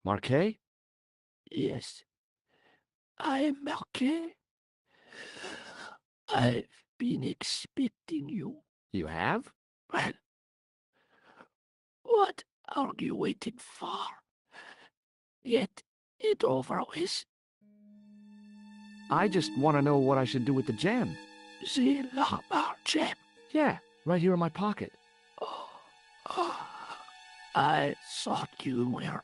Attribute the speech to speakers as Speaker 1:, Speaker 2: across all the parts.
Speaker 1: Marquet?
Speaker 2: Yes, I'm okay. I've been expecting you.
Speaker 1: You have?
Speaker 2: Well, what are you waiting for? Get it over with.
Speaker 1: I just want to know what I should do with the gem.
Speaker 2: The Lamar gem.
Speaker 1: Yeah, right here in my pocket.
Speaker 2: Oh, I thought you were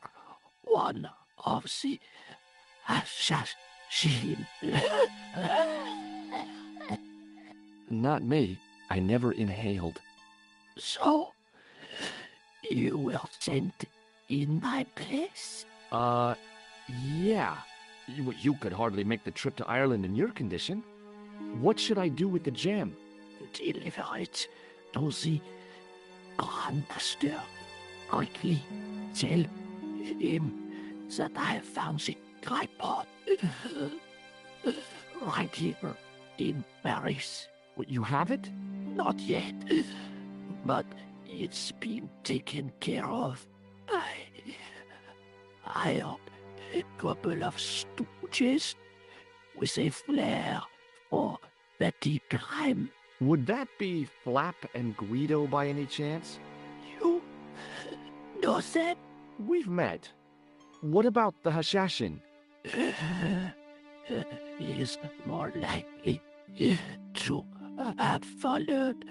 Speaker 2: one of the assassin.
Speaker 1: Not me. I never inhaled.
Speaker 2: So, you were sent in my place?
Speaker 1: Yeah. You could hardly make the trip to Ireland in your condition. What should I do with the gem?
Speaker 2: Deliver it to the Grand Master. Quickly tell him that I have found the tripod right here in Paris.
Speaker 1: What, you have it?
Speaker 2: Not yet, but it's been taken care of. I hired a couple of stooges with a flair for petty crime.
Speaker 1: Would that be Flap and Guido by any chance?
Speaker 2: You know them?
Speaker 1: We've met. What about the Hashashin?
Speaker 2: Is more likely to have followed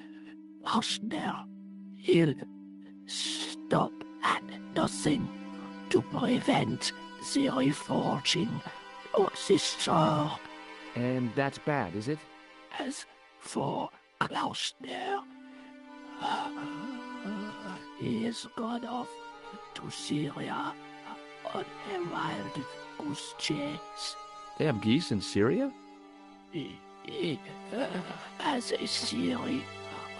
Speaker 2: Hausner. He'll stop at nothing to prevent the reforging of the sword.
Speaker 1: And that's bad, is it?
Speaker 2: As for Klausner, he has gone off to Syria on a wild goose chase.
Speaker 1: They have geese in Syria?
Speaker 2: He has a theory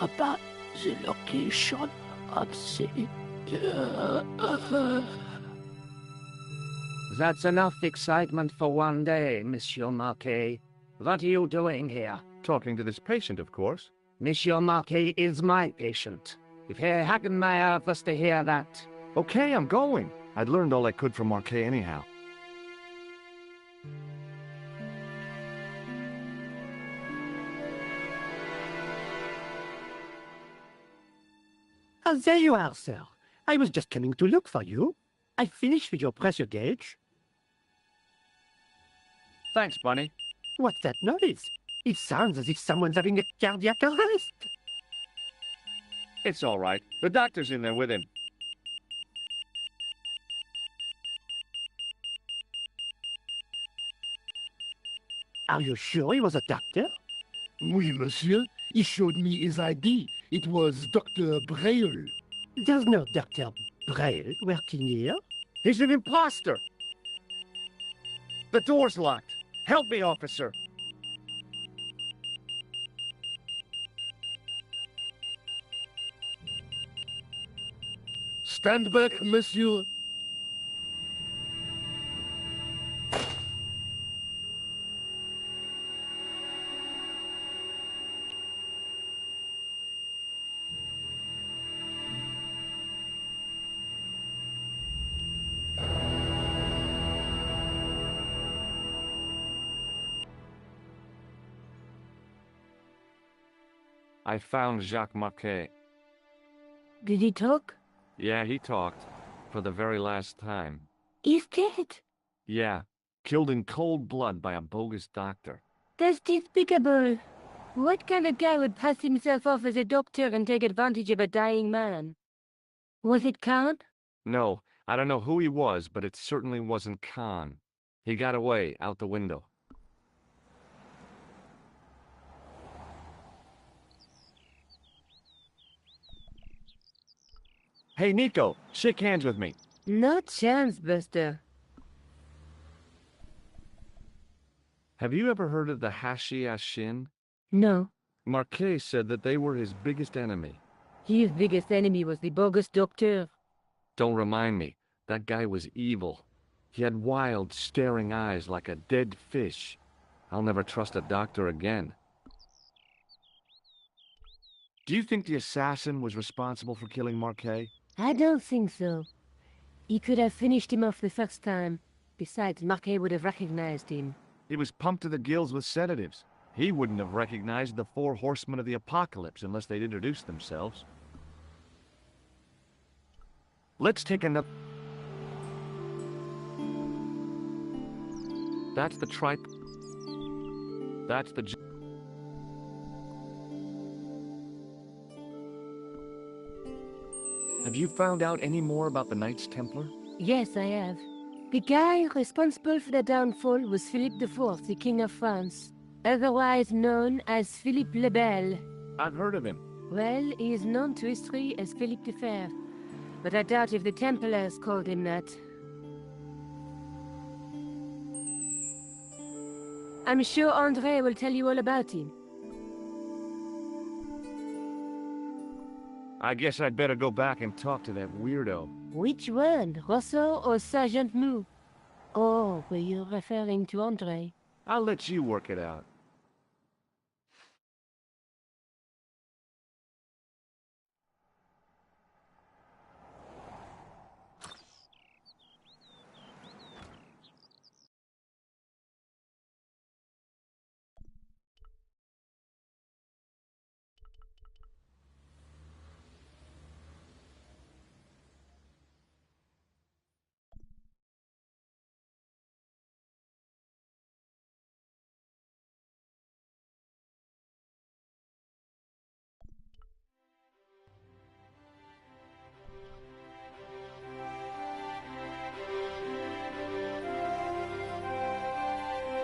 Speaker 2: about the location of the...
Speaker 3: That's enough excitement for one day, Monsieur Marquet. What are you doing here?
Speaker 1: Talking to this patient, of course.
Speaker 3: Monsieur Marquet is my patient. If Herr Hagenmeyer was to hear that...
Speaker 1: Okay, I'm going. I'd learned all I could from Marquet anyhow.
Speaker 4: Ah, there you are, sir. I was just coming to look for you. I finished with your pressure gauge.
Speaker 1: Thanks, Bunny.
Speaker 4: What's that noise? It sounds as if someone's having a cardiac arrest.
Speaker 1: It's all right. The doctor's in there with him.
Speaker 4: Are you sure he was a doctor?
Speaker 5: Oui, monsieur. He showed me his ID. It was Dr. Braille.
Speaker 4: There's no Dr. Braille working here.
Speaker 1: He's an imposter! The door's locked. Help me, officer.
Speaker 5: Stand back, monsieur.
Speaker 1: I found Jacques Marquet.
Speaker 6: Did he talk?
Speaker 1: Yeah, he talked. For the very last time.
Speaker 6: He's dead.
Speaker 1: Yeah, killed in cold blood by a bogus doctor.
Speaker 6: That's despicable. What kind of guy would pass himself off as a doctor and take advantage of a dying man? Was it Count?
Speaker 1: No, I don't know who he was, but it certainly wasn't Khan. He got away, out the window. Hey, Nico, shake hands with me.
Speaker 6: No chance, Buster.
Speaker 1: Have you ever heard of the Hashiashin?
Speaker 6: No.
Speaker 1: Marquet said that they were his biggest enemy.
Speaker 6: His biggest enemy was the bogus doctor.
Speaker 1: Don't remind me. That guy was evil. He had wild, staring eyes like a dead fish. I'll never trust a doctor again. Do you think the assassin was responsible for killing Marquet?
Speaker 6: I don't think so. He could have finished him off the first time. Besides, Marquet would have recognized him.
Speaker 1: He was pumped to the gills with sedatives. He wouldn't have recognized the 4 horsemen of the apocalypse unless they'd introduced themselves. Let's take another... That's the tripe. That's the... Have you found out any more about the Knights Templar?
Speaker 6: Yes, I have. The guy responsible for the downfall was Philippe IV, the King of France, otherwise known as Philippe le Bel.
Speaker 1: I've heard of him.
Speaker 6: Well, he is known to history as Philippe the Fair, but I doubt if the Templars called him that. I'm sure André will tell you all about him.
Speaker 1: I guess I'd better go back and talk to that weirdo.
Speaker 6: Which one, Rousseau or Sergeant Mou? Or were you referring to André?
Speaker 1: I'll let you work it out.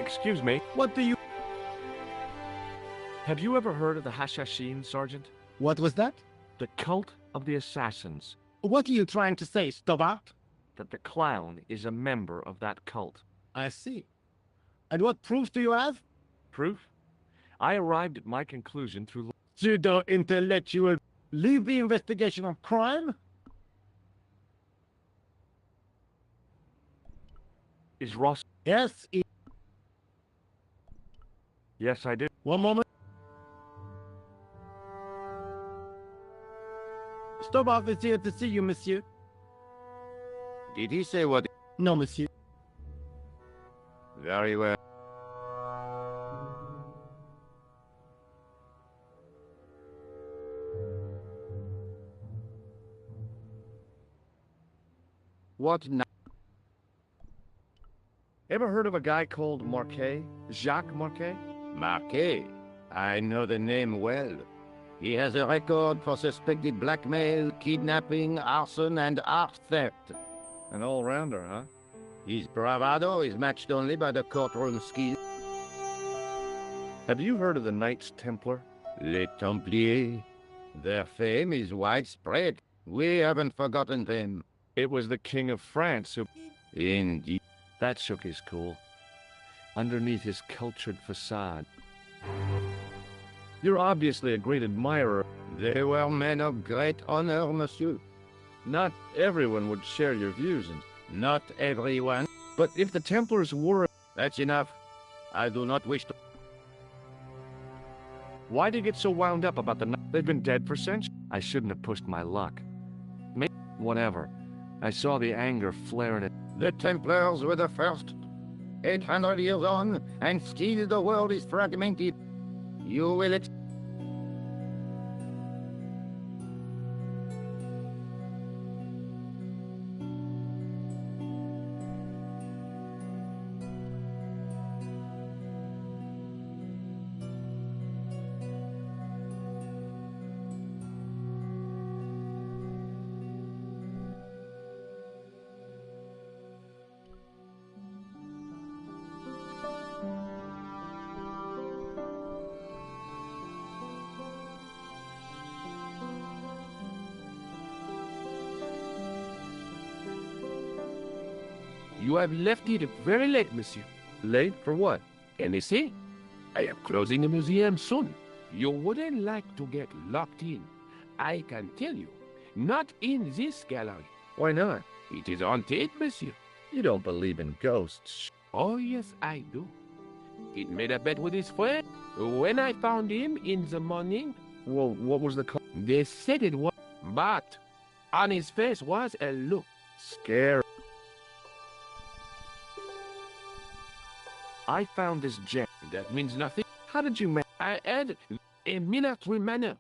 Speaker 1: Excuse me.
Speaker 4: What do you...
Speaker 1: Have you ever heard of the Hashashin, Sergeant?
Speaker 4: What was that?
Speaker 1: The cult of the assassins.
Speaker 4: What are you trying to say, Stovart?
Speaker 1: That the clown is a member of that cult.
Speaker 4: I see. And what proof do you have?
Speaker 1: Proof? I arrived at my conclusion through...
Speaker 4: Pseudo-intellectual. Leave the investigation of crime?
Speaker 1: Is Ross...
Speaker 4: Yes,
Speaker 1: Yes, I do.
Speaker 4: One moment. Stovart is here to see you, monsieur.
Speaker 7: Did he say what?
Speaker 4: No, monsieur.
Speaker 7: Very well. What now?
Speaker 1: Ever heard of a guy called Marquet? Jacques Marquet?
Speaker 7: Marquet. I know the name well. He has a record for suspected blackmail, kidnapping, arson, and art theft.
Speaker 1: An all-rounder, huh?
Speaker 7: His bravado is matched only by the courtroom skill.
Speaker 1: Have you heard of the Knights Templar?
Speaker 7: Les Templiers. Their fame is widespread. We haven't forgotten them.
Speaker 1: It was the King of France who...
Speaker 7: Indeed.
Speaker 1: That shook his cool. Underneath his cultured facade. You're obviously a great admirer.
Speaker 7: They were men of great honor, monsieur.
Speaker 1: Not everyone would share your views, and...
Speaker 7: Not everyone.
Speaker 1: But if the Templars were...
Speaker 7: That's enough. I do not wish to...
Speaker 1: Why do you get so wound up about the... They've been dead for centuries. I shouldn't have pushed my luck. Maybe... Whatever. I saw the anger flaring at...
Speaker 7: The Templars were the first. 800 years on, and still the world is fragmented. You will...
Speaker 2: You have left it very late, monsieur.
Speaker 1: Late? For what?
Speaker 2: Anything? I am closing the museum soon. You wouldn't like to get locked in. I can tell you. Not in this gallery.
Speaker 1: Why not?
Speaker 2: It is haunted, monsieur.
Speaker 1: You don't believe in ghosts.
Speaker 2: Oh, yes, I do. He made a bet with his friend. When I found him in the morning...
Speaker 1: Well, what was the call?
Speaker 2: They said it was... But on his face was a look.
Speaker 1: Scary. I found this gem.
Speaker 2: That means nothing.
Speaker 1: How did you manage?
Speaker 2: I had a military manner.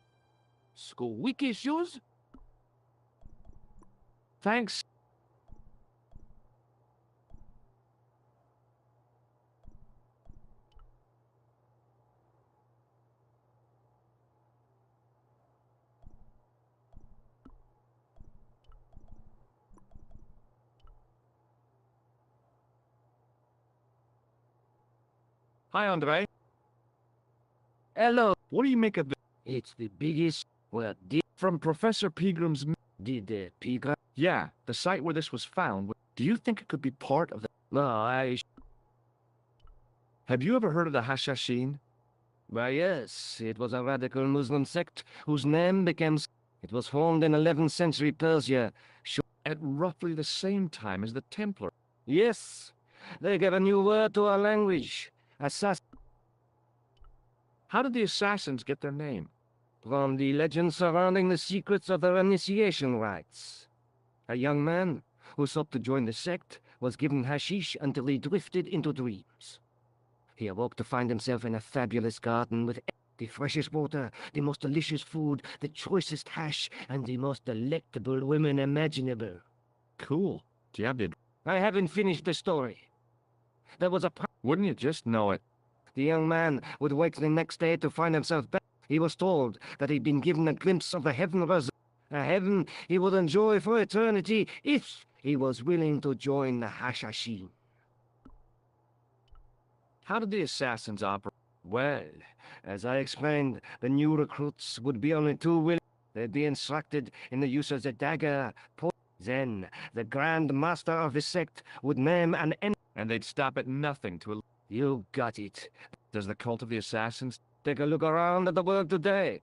Speaker 2: Sko wiki shoes?
Speaker 1: Thanks. Hi, Andre.
Speaker 3: Hello.
Speaker 1: What do you make of this?
Speaker 3: It's the biggest. Well,
Speaker 1: From Professor Peagram's...
Speaker 3: did Pigra?
Speaker 1: Yeah, the site where this was found. Do you think it could be part of the...
Speaker 3: No, I.
Speaker 1: Have you ever heard of the Hashashin?
Speaker 3: Why, yes, it was a radical Muslim sect whose name became. It was formed in 11th century Persia.
Speaker 1: At roughly the same time as the Templars.
Speaker 3: Yes, they gave a new word to our language. Assassin.
Speaker 1: How did the assassins get their name?
Speaker 3: From the legend surrounding the secrets of their initiation rites. A young man who sought to join the sect was given hashish until he drifted into dreams. He awoke to find himself in a fabulous garden with the freshest water, the most delicious food, the choicest hash, and the most delectable women imaginable.
Speaker 1: Cool. Do you have the...
Speaker 3: I haven't finished the story. There was a...
Speaker 1: Wouldn't you just know it?
Speaker 3: The young man would wake the next day to find himself back. He was told that he'd been given a glimpse of the heaven reserved, a heaven he would enjoy for eternity if he was willing to join the Hashashin.
Speaker 1: How did the assassins operate?
Speaker 3: Well, as I explained, the new recruits would be only too willing. They'd be instructed in the use of the dagger. Then, the Grand Master of the sect would name an enemy.
Speaker 1: And they'd stop at nothing to...
Speaker 3: You got it.
Speaker 1: Does the cult of the assassins...
Speaker 3: Take a look around at the world today.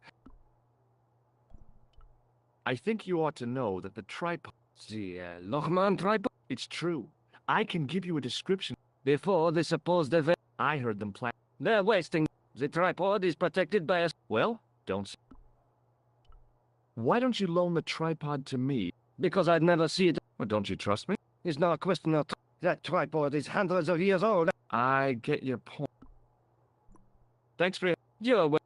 Speaker 1: I think you ought to know that the tripod...
Speaker 3: The Lochman tripod?
Speaker 1: It's true. I can give you a description.
Speaker 3: Before the supposed event.
Speaker 1: I heard them plan...
Speaker 3: They're wasting. The tripod is protected by a...
Speaker 1: Well, don't... Why don't you loan the tripod to me?
Speaker 3: Because I'd never see it.
Speaker 1: Well, don't you trust me?
Speaker 3: It's not a question of... That tripod is hundreds of years old.
Speaker 1: I get your point. Thanks for...
Speaker 3: You're welcome.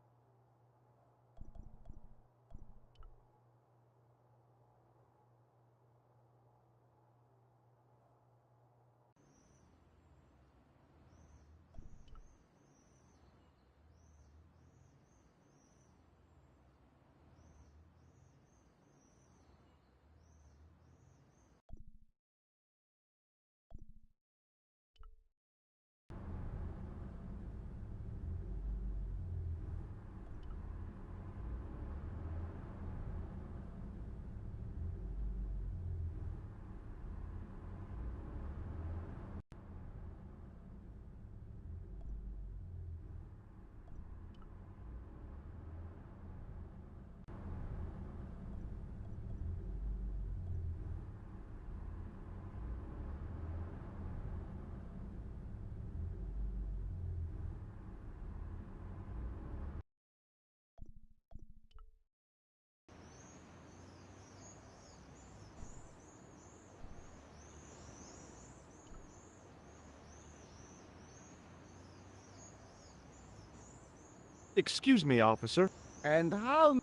Speaker 1: Excuse me, officer.
Speaker 5: And how...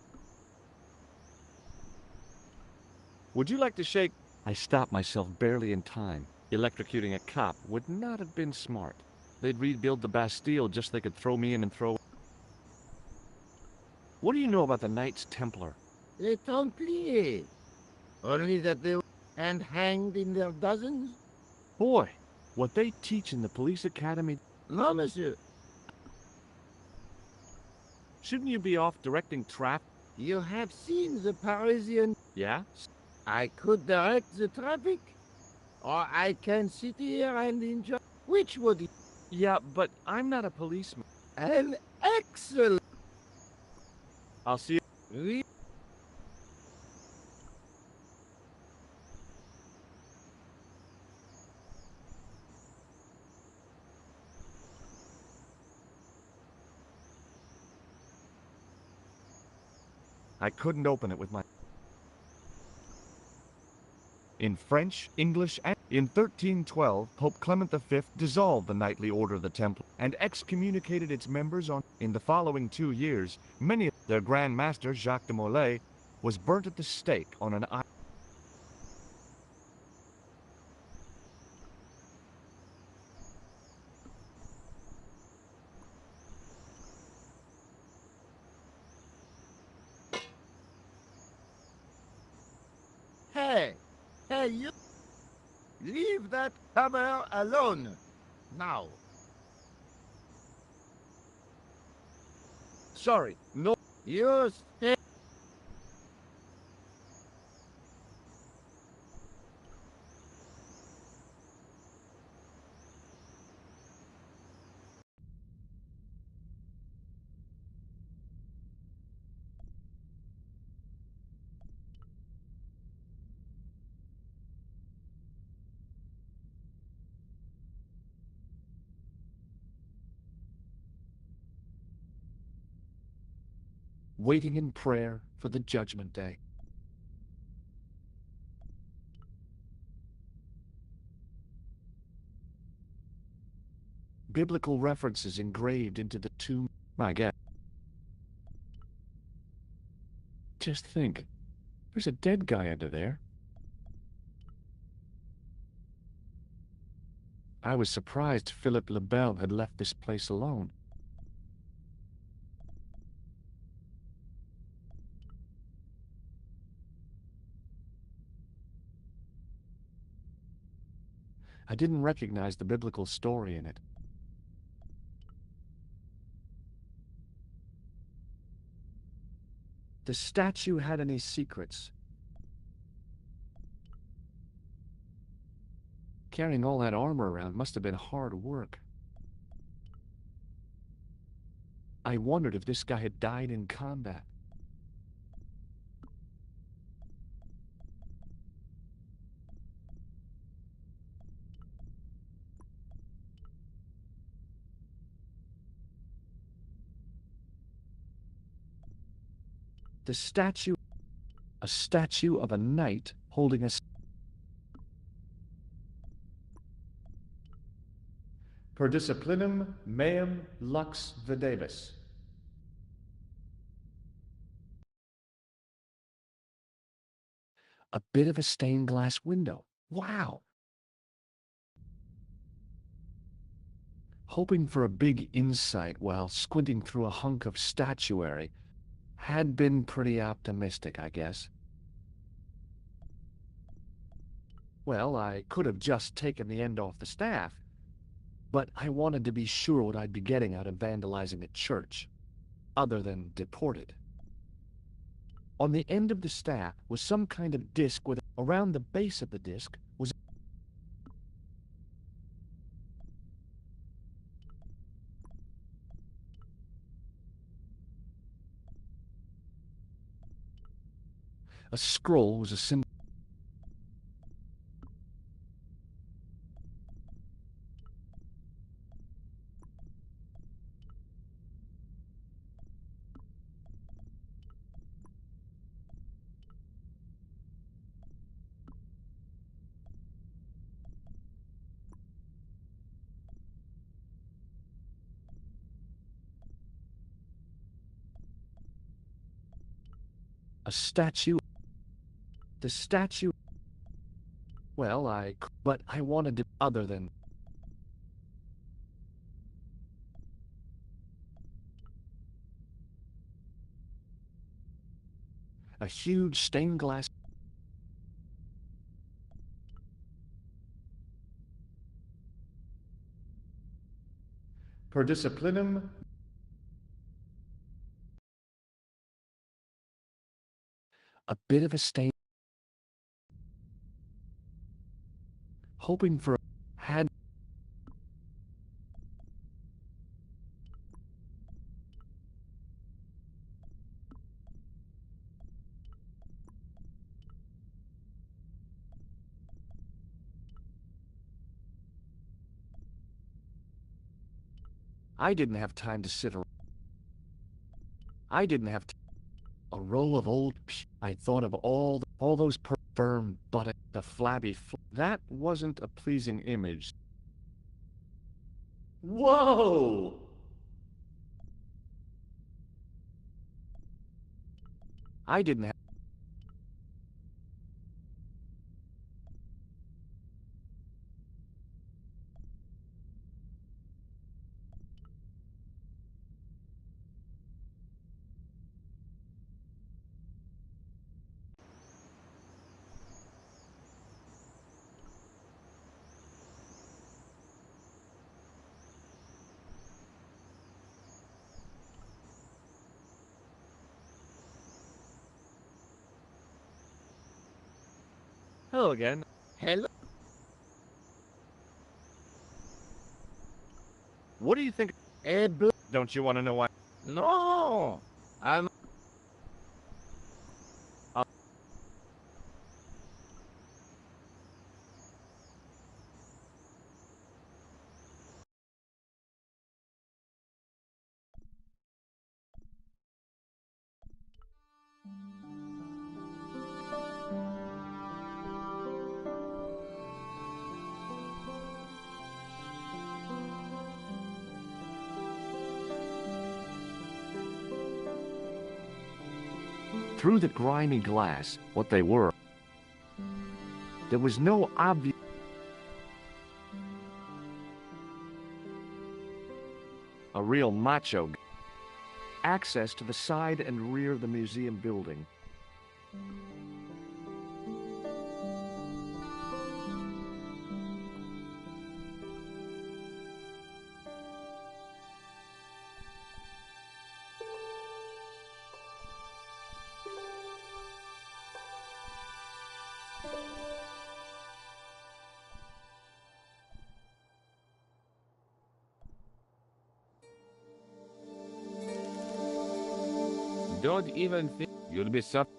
Speaker 1: Would you like to shake... I stopped myself barely in time. Electrocuting a cop would not have been smart. They'd rebuild the Bastille just so they could throw me in and throw... What do you know about the Knights Templar?
Speaker 5: Les Templiers. Only that they were... and hanged in their dozens?
Speaker 1: Boy, what they teach in the police academy...
Speaker 5: No, monsieur.
Speaker 1: Shouldn't you be off directing traffic?
Speaker 5: You have seen the Parisian...
Speaker 1: Yeah?
Speaker 5: I could direct the traffic. Or I can sit here and enjoy... Which would...
Speaker 1: Yeah, but I'm not a policeman.
Speaker 5: An excellent...
Speaker 1: I'll see you...
Speaker 5: Oui.
Speaker 1: I couldn't open it with my... in French, English, and in 1312, Pope Clement V dissolved the knightly order of the Templars and excommunicated its members on. In the following 2 years, many of their Grand Master, Jacques de Molay, was burnt at the stake on an island.
Speaker 7: Hey! Hey, you! Leave that hammer alone! Now!
Speaker 1: Sorry, no.
Speaker 7: You stay!
Speaker 1: Waiting in prayer for the Judgment Day. Biblical references engraved into the tomb. My God. Just think, there's a dead guy under there. I was surprised Philip le Bel had left this place alone. I didn't recognize the biblical story in it. The statue had any secrets. Carrying all that armor around must have been hard work. I wondered if this guy had died in combat. The statue, a statue of a knight holding a... Per disciplinum meum lux videbis. A bit of a stained glass window. Wow! Hoping for a big insight while squinting through a hunk of statuary had been pretty optimistic, I guess. Well, I could have just taken the end off the staff, but I wanted to be sure what I'd be getting out of vandalizing a church, other than deported. On the end of the staff was some kind of disc with, around the base of the disc was a scroll was a symbol. A statue. The statue. Well, but I wanted to, other than. A huge stained glass. Per disciplinum. A bit of a stain. Hoping for had. I didn't have time to sit around. I didn't have A row of old I thought of all those firm buttocks, the flabby that wasn't a pleasing image.
Speaker 4: Whoa!
Speaker 1: I didn't have
Speaker 3: Hello again.
Speaker 5: Hello?
Speaker 3: What do you think? Don't you want to know why?
Speaker 5: No! I'm...
Speaker 1: through the grimy glass what they were. There was no obvious a real macho access to the side and rear of the museum building.
Speaker 2: Don't even think you'll be suffering.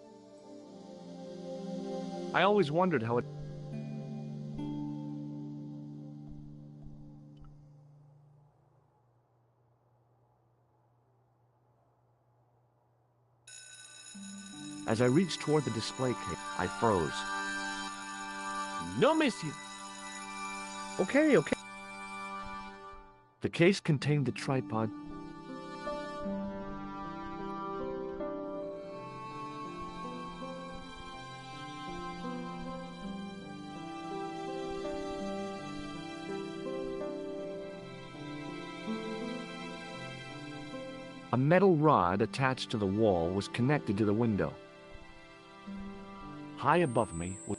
Speaker 1: I always wondered how it As I reached toward the display case, I froze.
Speaker 2: No, monsieur.
Speaker 4: Okay.
Speaker 1: The case contained the tripod. A metal rod attached to the wall was connected to the window. High above me was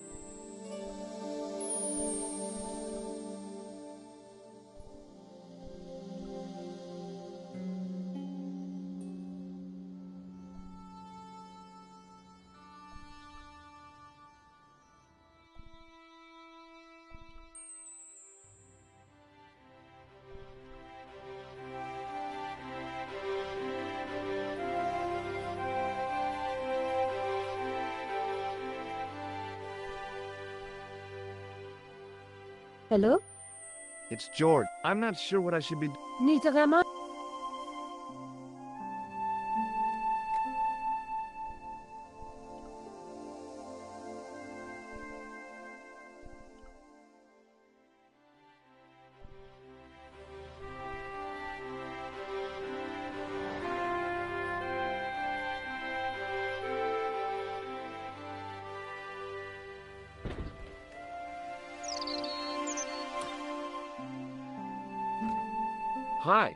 Speaker 6: Hello?
Speaker 1: It's George. I'm not sure what I should be.
Speaker 6: Neither am I.
Speaker 1: Hi.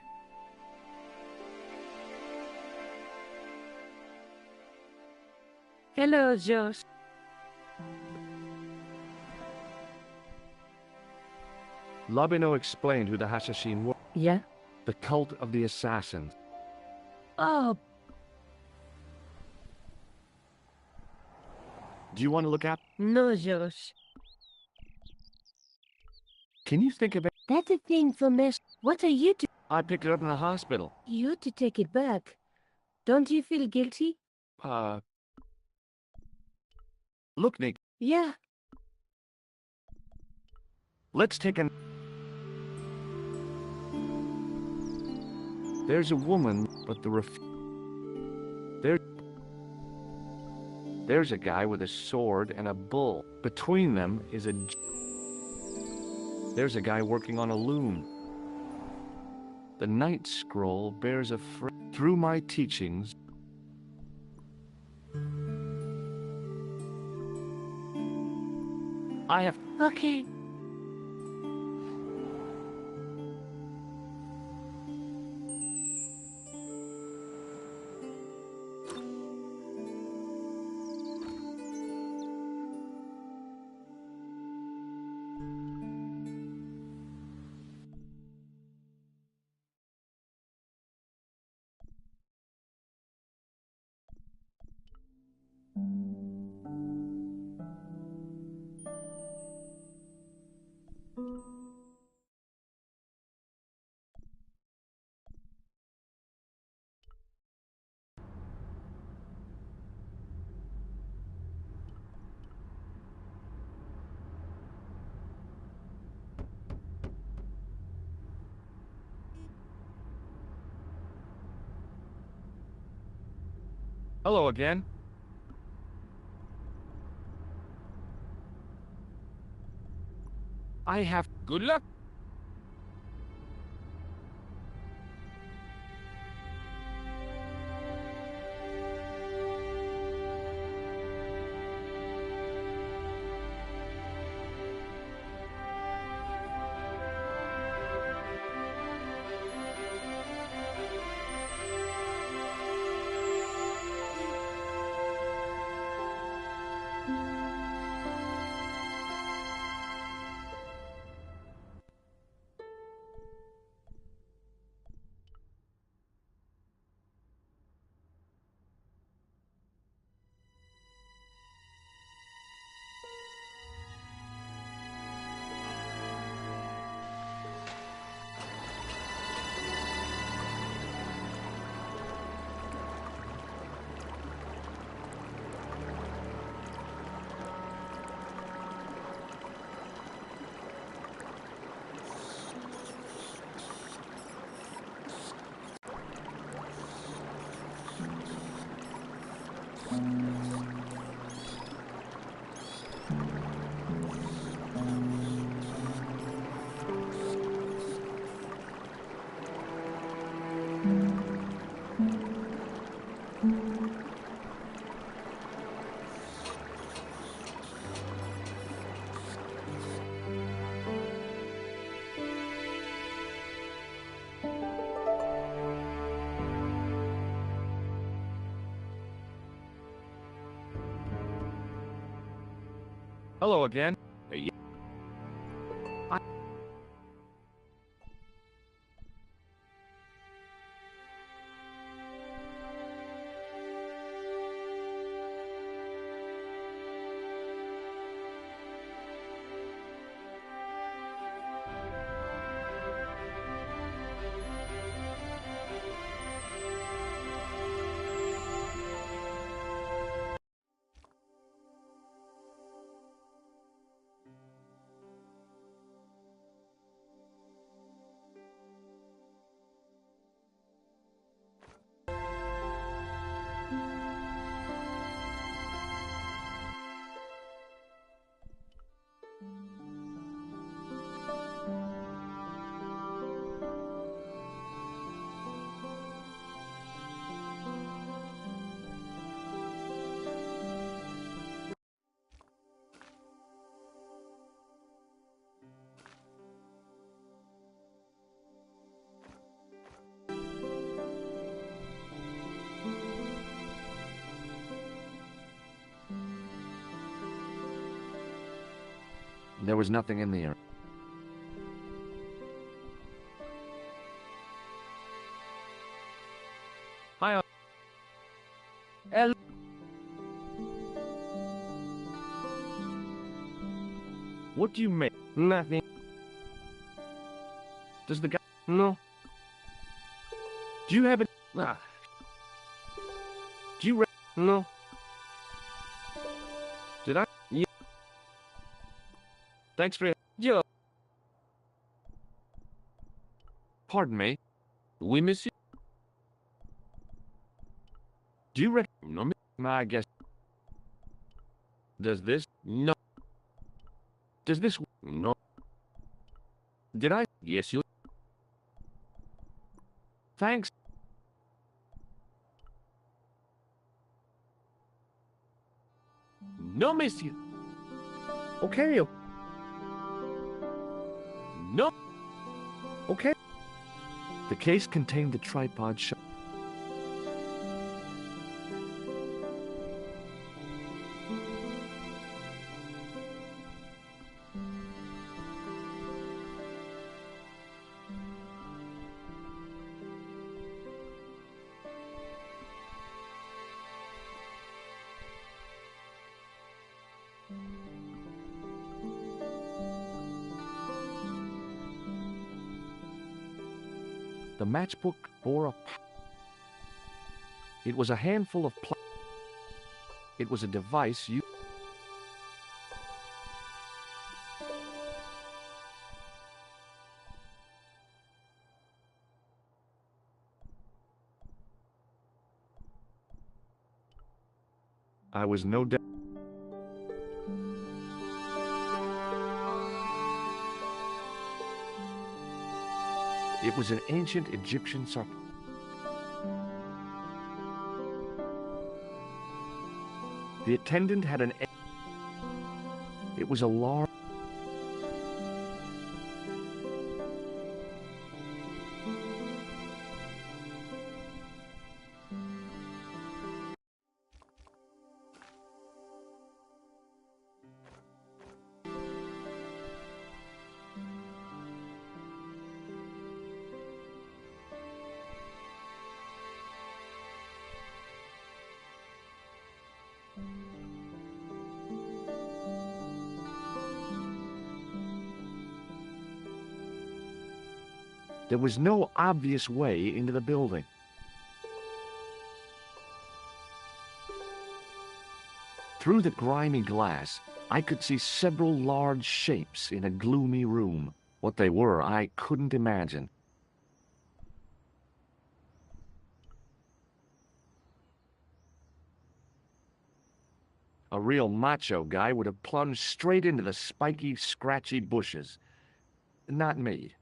Speaker 6: Hello, Josh.
Speaker 1: Labino explained who the Hashashin were.
Speaker 6: Yeah?
Speaker 1: The cult of the assassins.
Speaker 6: Oh,
Speaker 1: Do you want to look at?
Speaker 6: no, Josh.
Speaker 1: Can you think of it?
Speaker 6: That's a thing for mess. What are you doing?
Speaker 1: I picked it up in the hospital.
Speaker 6: You to take it back. Don't you feel guilty?
Speaker 1: Look, Nick.
Speaker 6: Yeah.
Speaker 1: Let's take an. There's a woman, but the There's a guy with a sword and a bull. Between them is a... There's a guy working on a loom. The Night Scroll bears a through my teachings. I have...
Speaker 6: Okay.
Speaker 1: Hello again. I have...
Speaker 2: Good luck.
Speaker 1: Hello again. There was nothing in the air. Hi. El. What do you make?
Speaker 3: Nothing.
Speaker 1: Does the guy...
Speaker 3: No.
Speaker 1: Do you have it? Ah. Do you...
Speaker 3: No.
Speaker 1: Did I?
Speaker 3: Yeah.
Speaker 1: Thanks for...
Speaker 3: Joe.
Speaker 1: Pardon me.
Speaker 2: Oui, monsieur.
Speaker 1: Do you
Speaker 2: No,
Speaker 1: I guess...
Speaker 2: Does this? No. Does this? No. Did I? Yes, you. Thanks. No, monsieur.
Speaker 4: Okay,
Speaker 2: No.
Speaker 4: okay.
Speaker 1: The case contained the tripod shot. The matchbook bore a... It was a handful of... It was a device you... I was no doubt... It was an ancient Egyptian sarcophagus. The attendant had an... It was a large... There was no obvious way into the building. Through the grimy glass, I could see several large shapes in a gloomy room. What they were, I couldn't imagine. A real macho guy would have plunged straight into the spiky, scratchy bushes. Not me.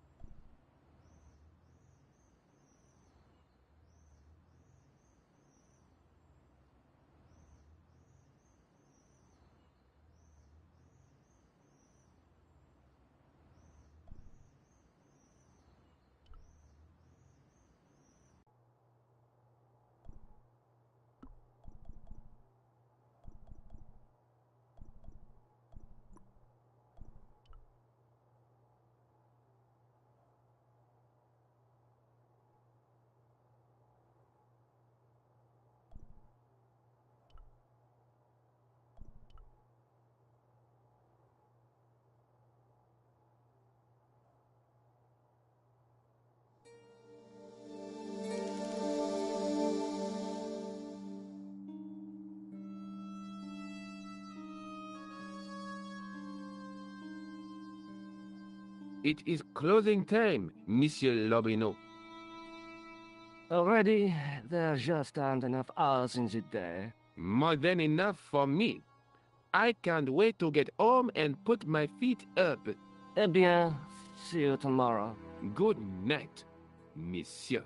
Speaker 2: It is closing time, Monsieur Lobineau.
Speaker 3: Already, there just aren't enough hours in the day.
Speaker 2: More than enough for me. I can't wait to get home and put my feet up.
Speaker 3: Eh bien, see you tomorrow.
Speaker 2: Good night, monsieur.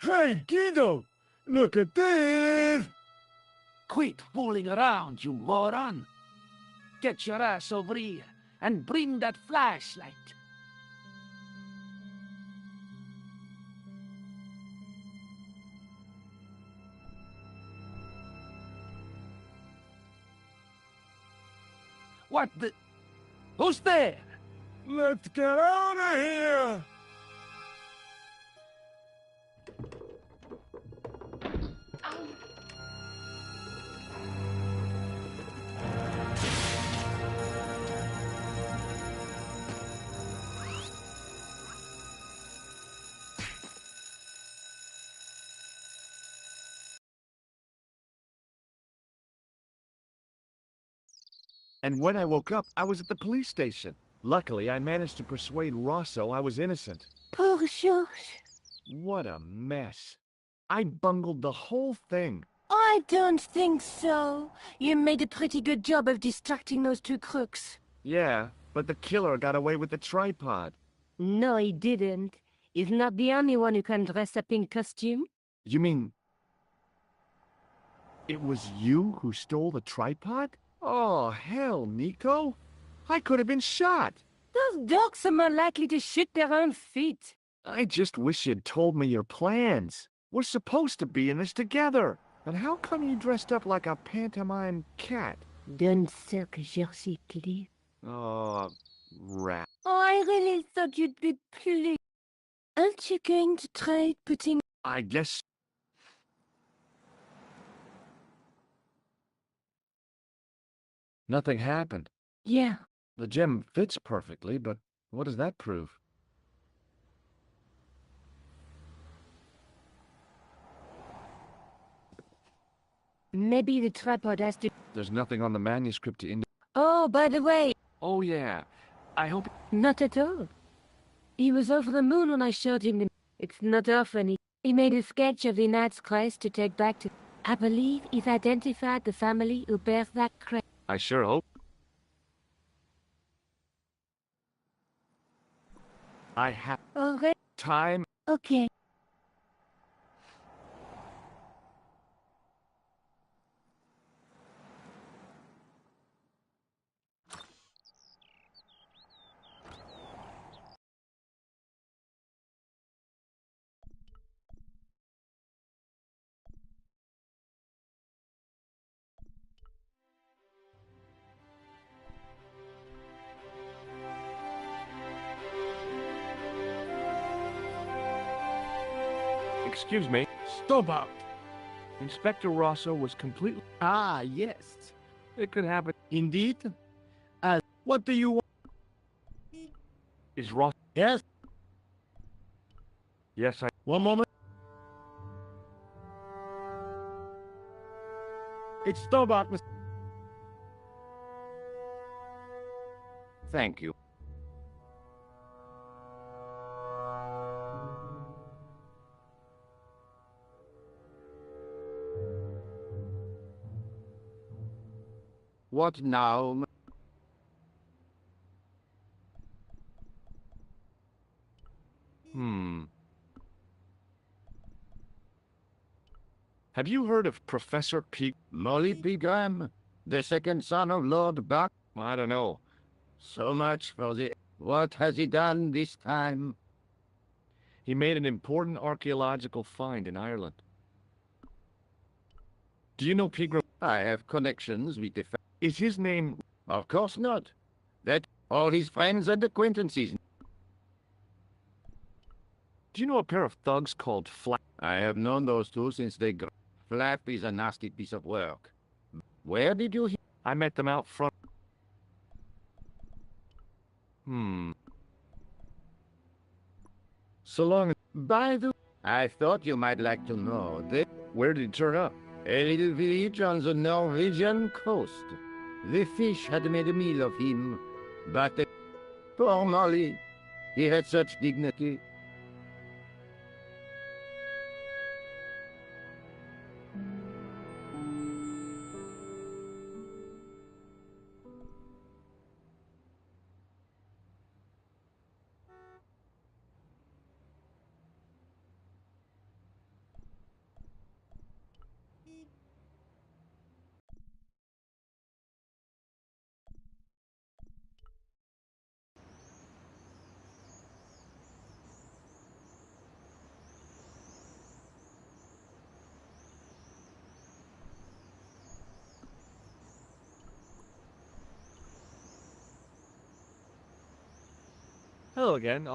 Speaker 8: Hey, kiddo! Look at this!
Speaker 5: Quit fooling around, you moron! Get your ass over here and bring that flashlight. What the... Who's there?
Speaker 8: Let's get out of here!
Speaker 1: And when I woke up, I was at the police station. Luckily, I managed to persuade Rosso I was innocent.
Speaker 6: Poor George.
Speaker 1: What a mess. I bungled the whole thing.
Speaker 6: I don't think so. You made a pretty good job of distracting those two crooks.
Speaker 1: Yeah, but the killer got away with the tripod.
Speaker 6: No, he didn't. He's not the only one who can dress up in costume.
Speaker 1: You mean... it was you who stole the tripod? Oh, hell, Nico. I could have been shot.
Speaker 6: Those dogs are more likely to shoot their own feet.
Speaker 1: I just wish you'd told me your plans. We're supposed to be in this together. And how come you dressed up like a pantomime cat?
Speaker 6: Don't suck, Jersey, please.
Speaker 1: Oh, rat.
Speaker 6: Oh, I really thought you'd be pleased. Aren't you going to try putting...
Speaker 1: I guess... Nothing happened.
Speaker 6: Yeah.
Speaker 1: The gem fits perfectly, but what does that prove?
Speaker 6: Maybe the tripod has to...
Speaker 1: There's nothing on the manuscript to indicate...
Speaker 6: Oh, by the way...
Speaker 1: Oh, yeah. I hope...
Speaker 6: Not at all. He was over the moon when I showed him the... It's not often he made a sketch of the Knight's Christ to take back to... I believe he's identified the family who bears that crest.
Speaker 1: I sure hope. I have...
Speaker 6: Alright.
Speaker 1: time.
Speaker 6: Okay.
Speaker 1: Excuse me.
Speaker 8: Stop out.
Speaker 1: Inspector Rosso was completely...
Speaker 4: Ah, yes.
Speaker 1: It could happen.
Speaker 4: Indeed. What do you want?
Speaker 1: Is Rosso...
Speaker 4: Yes.
Speaker 1: Yes, I...
Speaker 4: One moment. It's Stobart, Mr.
Speaker 7: Thank you. What now?
Speaker 1: Have you heard of Professor P...
Speaker 7: Molly Pegram, the second son of Lord Buck?
Speaker 1: I don't know.
Speaker 7: So much for the... What has he done this time?
Speaker 1: He made an important archaeological find in Ireland. Do you know Pegram?
Speaker 7: I have connections with the...
Speaker 1: Is his name...
Speaker 7: Of course not. That all his friends and acquaintances...
Speaker 1: Do you know a pair of thugs called Flap?
Speaker 7: I have known those two since they... Flap is a nasty piece of work. Where did you hear?
Speaker 1: I met them out front. So long as...
Speaker 7: By the... I thought you might like to know that...
Speaker 1: Where did he turn up?
Speaker 7: A little village on the Norwegian coast. The fish had made a meal of him, but... Poor Molly. He had such dignity.
Speaker 1: Hello again.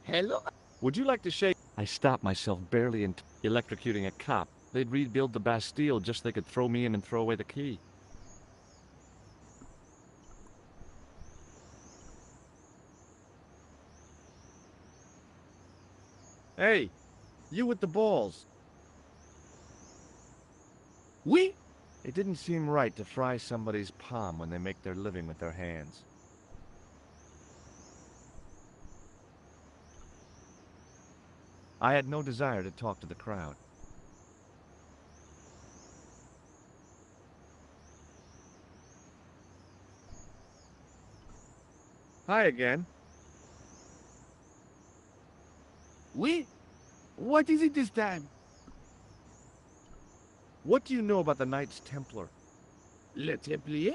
Speaker 7: Hello?
Speaker 1: Would you like to shake... I stopped myself barely in electrocuting a cop. They'd rebuild the Bastille just so they could throw me in and throw away the key. Hey, you with the balls.
Speaker 4: Oui?
Speaker 1: It didn't seem right to fry somebody's palm when they make their living with their hands. I had no desire to talk to the crowd. Hi again.
Speaker 2: Oui? What is it this time?
Speaker 1: What do you know about the Knights Templar?
Speaker 2: Le Templier?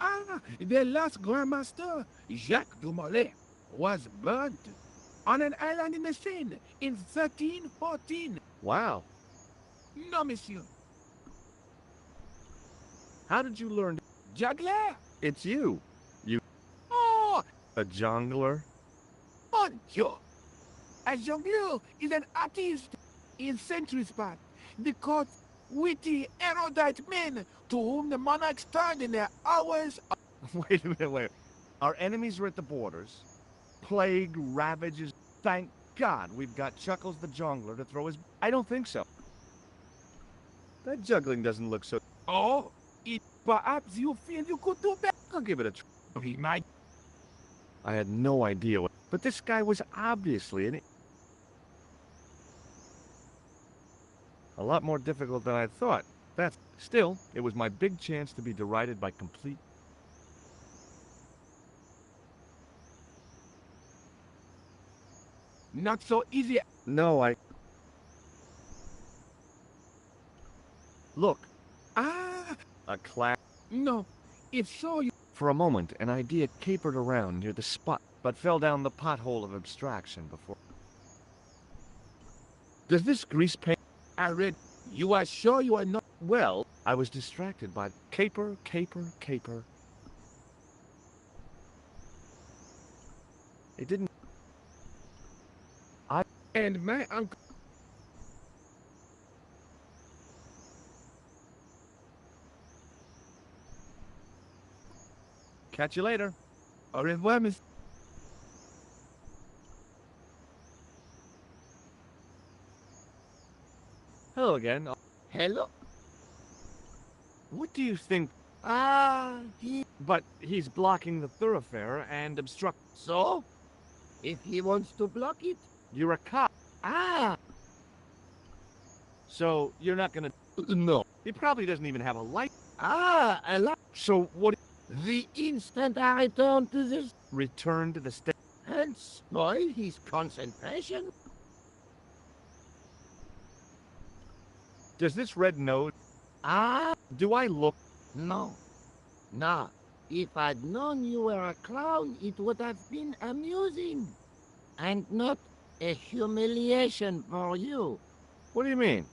Speaker 2: Ah, the last Grand Master, Jacques de Molay, was burnt on an island in the Seine in 1314.
Speaker 1: Wow.
Speaker 2: No, monsieur.
Speaker 1: How did you learn?
Speaker 2: Juggler?
Speaker 1: It's you.
Speaker 2: Oh,
Speaker 1: A jongler?
Speaker 2: mon Dieu. A jongleur is an artist in centuries past. The court, witty, erudite men to whom the monarchs turned in their hours.
Speaker 1: Wait a minute, wait. Our enemies are at the borders. Plague ravages. Thank God we've got Chuckles the jongler to throw his... I don't think so. That juggling doesn't look so...
Speaker 2: Oh, perhaps you feel you could do better.
Speaker 1: I'll give it a try.
Speaker 2: He might.
Speaker 1: I had no idea what... But this guy was obviously a lot more difficult than I thought. Still, it was my big chance to be derided by complete...
Speaker 2: Not so easy.
Speaker 1: No, Look,
Speaker 2: Ah,
Speaker 1: a class...
Speaker 2: no. If so, you...
Speaker 1: For a moment, an idea capered around near the spot, but fell down the pothole of abstraction before... Does this grease paint...
Speaker 2: I read. You are sure you are not...
Speaker 1: Well, I was distracted by... Caper, caper, caper. It didn't...
Speaker 2: And my uncle...
Speaker 1: Catch you later.
Speaker 2: Au revoir, miss.
Speaker 1: Hello again.
Speaker 7: Hello?
Speaker 1: What do you think?
Speaker 7: Ah,
Speaker 1: But he's blocking the thoroughfare and obstruct...
Speaker 7: so? If he wants to block it?
Speaker 1: You're a cop,
Speaker 7: Ah,
Speaker 1: so you're not gonna...
Speaker 7: no.
Speaker 1: He probably doesn't even have a light.
Speaker 7: A lot.
Speaker 1: So what...
Speaker 7: The instant I return to this
Speaker 1: Return to the state...
Speaker 7: and spoil his concentration?
Speaker 1: Does this red nose...
Speaker 7: Ah,
Speaker 1: Do I look...
Speaker 7: no. Nah. If I'd known you were a clown, it would have been amusing. And not a humiliation for you.
Speaker 1: What do you mean?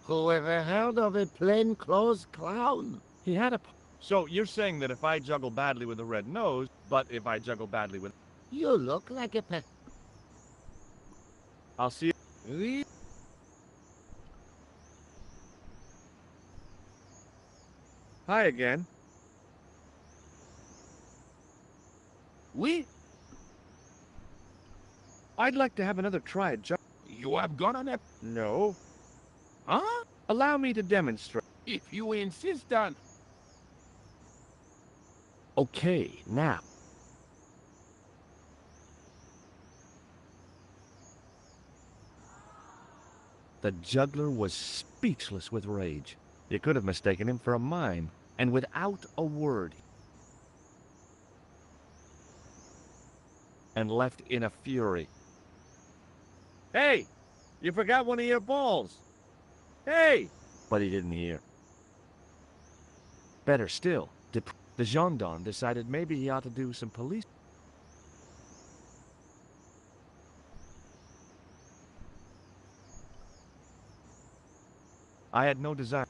Speaker 7: Who ever heard of a plainclothes clown?
Speaker 1: He had a... So you're saying that if I juggle badly with a red nose, but if I juggle badly with...
Speaker 7: You look like a pet.
Speaker 1: I'll see you...
Speaker 7: Really?
Speaker 1: Hi again.
Speaker 2: Oui?
Speaker 1: I'd like to have another try at
Speaker 2: You have gone on a...
Speaker 1: No.
Speaker 2: Huh?
Speaker 1: Allow me to demonstrate.
Speaker 2: If you insist on...
Speaker 1: Okay, now. The juggler was speechless with rage. You could have mistaken him for a mime, and without a word, and left in a fury. Hey! You forgot one of your balls! Hey! But he didn't hear. Better still, the gendarme decided maybe he ought to do some police. I had no desire.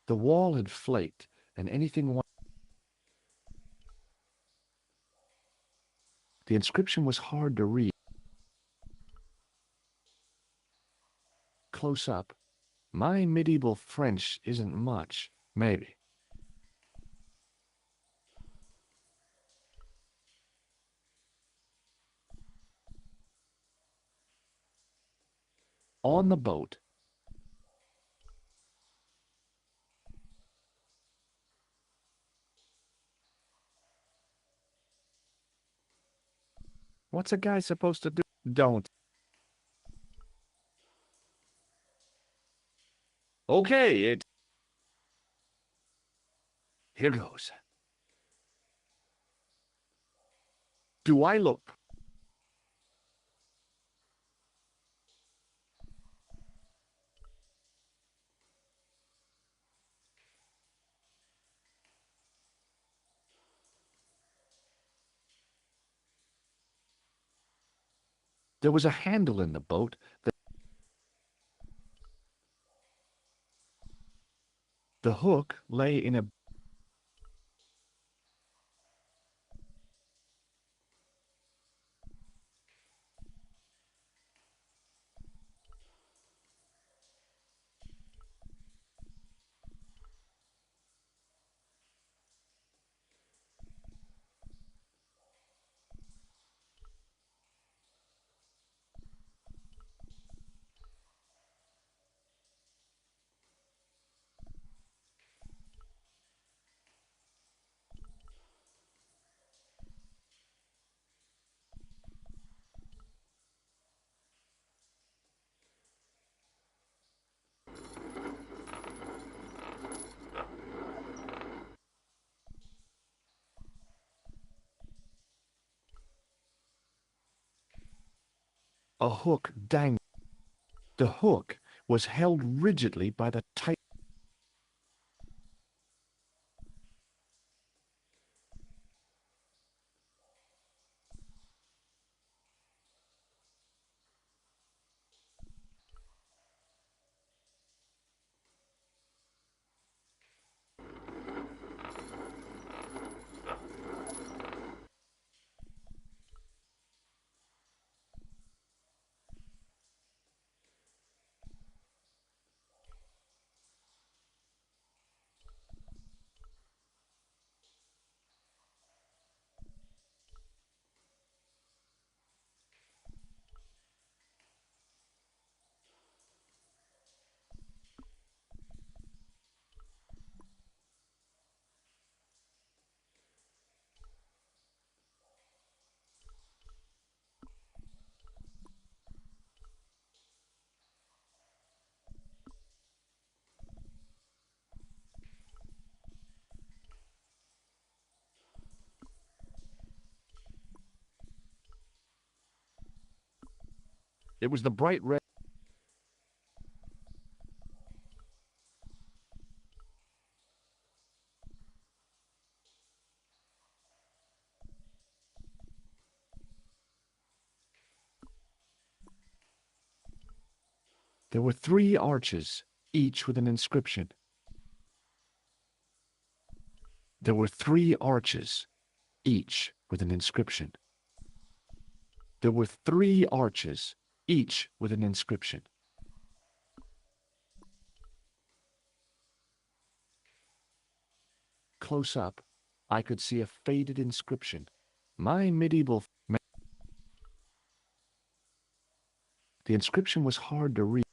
Speaker 1: The wall had flaked, and the inscription was hard to read. Close up, my medieval French isn't much, maybe. On the boat, what's a guy supposed to do? Don't. Okay, here goes. Do I look? There was a handle in the boat. The hook lay in a... A hook dangled. The hook was held rigidly by the tight... It was the bright red... There were 3 arches, each with an inscription. There were 3 arches, each with an inscription. There were 3 arches, each with an inscription. Close up, I could see a faded inscription. My medieval... The inscription was hard to read.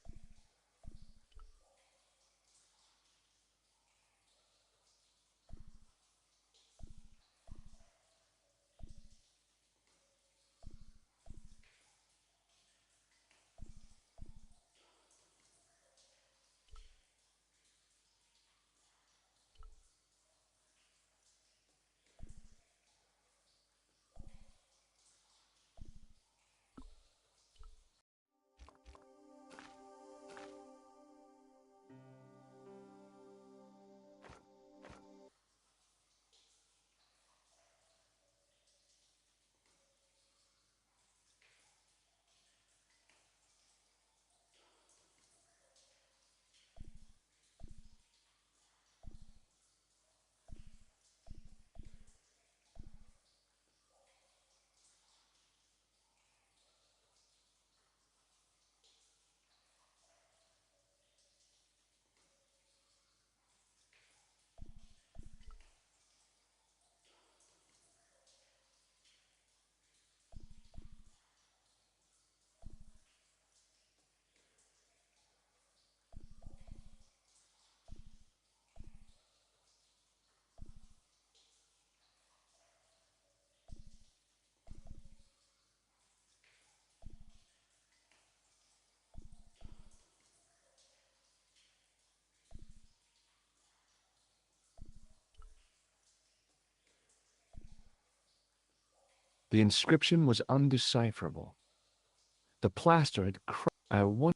Speaker 1: The inscription was undecipherable. The plaster had cracked. I wondered.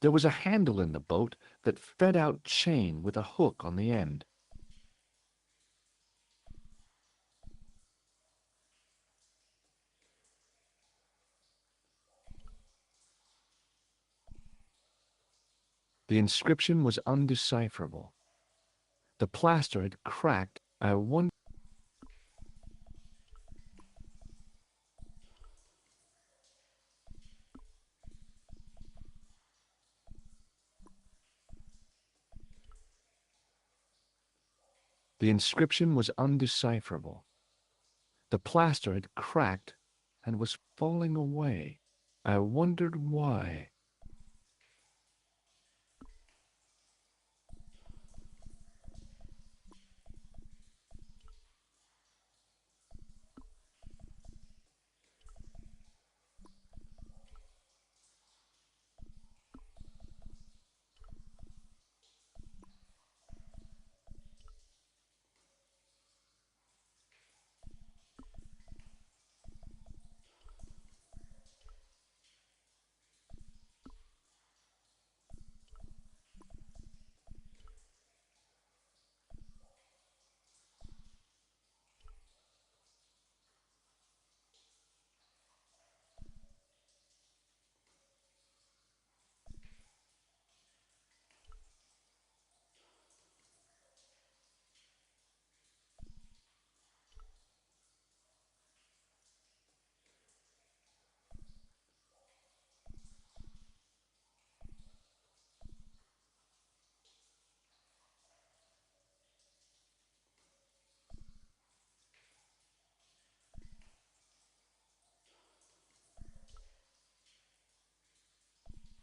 Speaker 1: There was a handle in the boat that fed out chain with a hook on the end. The inscription was undecipherable. The plaster had cracked. I wondered. The inscription was undecipherable. The plaster had cracked and was falling away. I wondered why.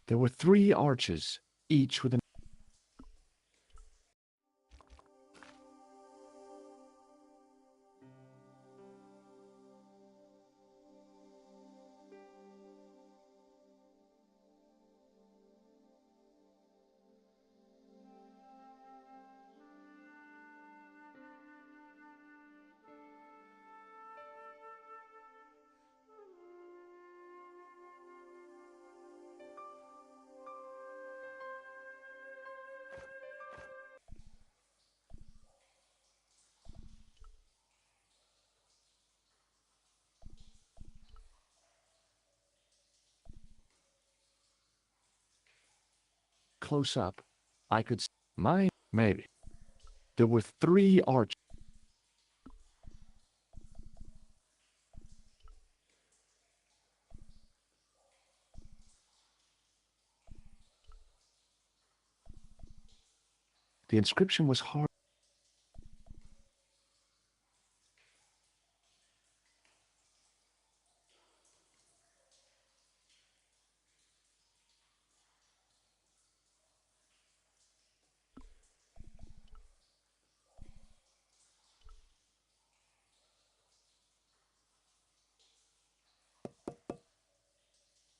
Speaker 1: There were 3 arches, each with an. Close up, I could see maybe. There were 3 arches. The inscription was hard.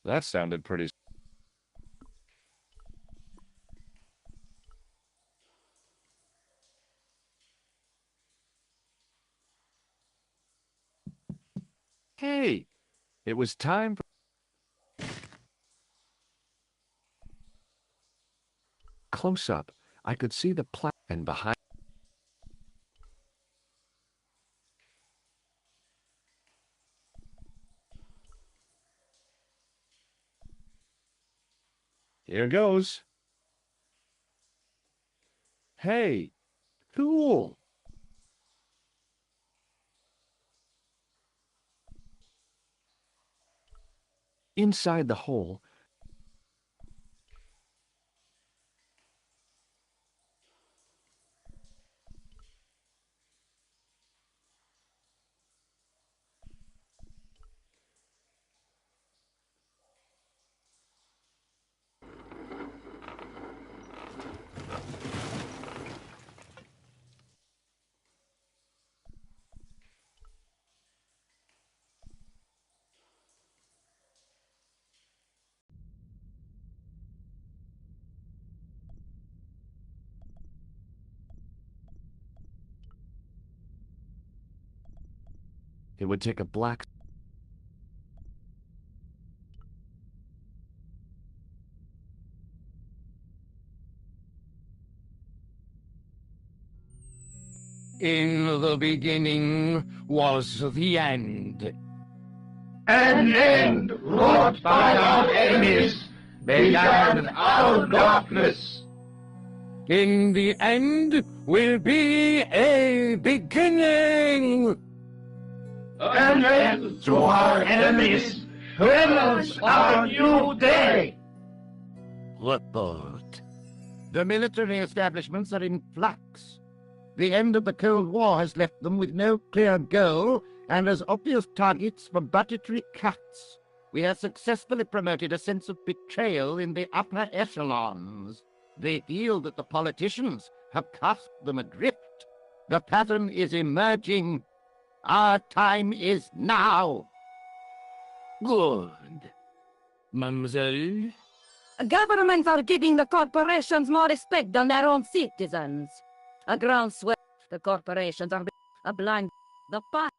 Speaker 1: That sounded pretty. Hey, it was time for. Close up, I could see the and behind. Here goes. Hey, cool. Inside the hole, it would take a black...
Speaker 5: In the beginning was the end.
Speaker 9: An end wrought by our enemies began our darkness.
Speaker 5: In the end will be a beginning.
Speaker 9: An end to our enemies heralds our new day.
Speaker 7: Report. The military establishments are in flux. The end of the Cold War has left them with no clear goal and as obvious targets for budgetary cuts. We have successfully promoted a sense of betrayal in the upper echelons. They feel that the politicians have cast them adrift. The pattern is emerging. Our time is now.
Speaker 5: Good. Mademoiselle?
Speaker 6: Governments are giving the corporations more respect than their own citizens. A groundswell. The corporations are a blind. The past.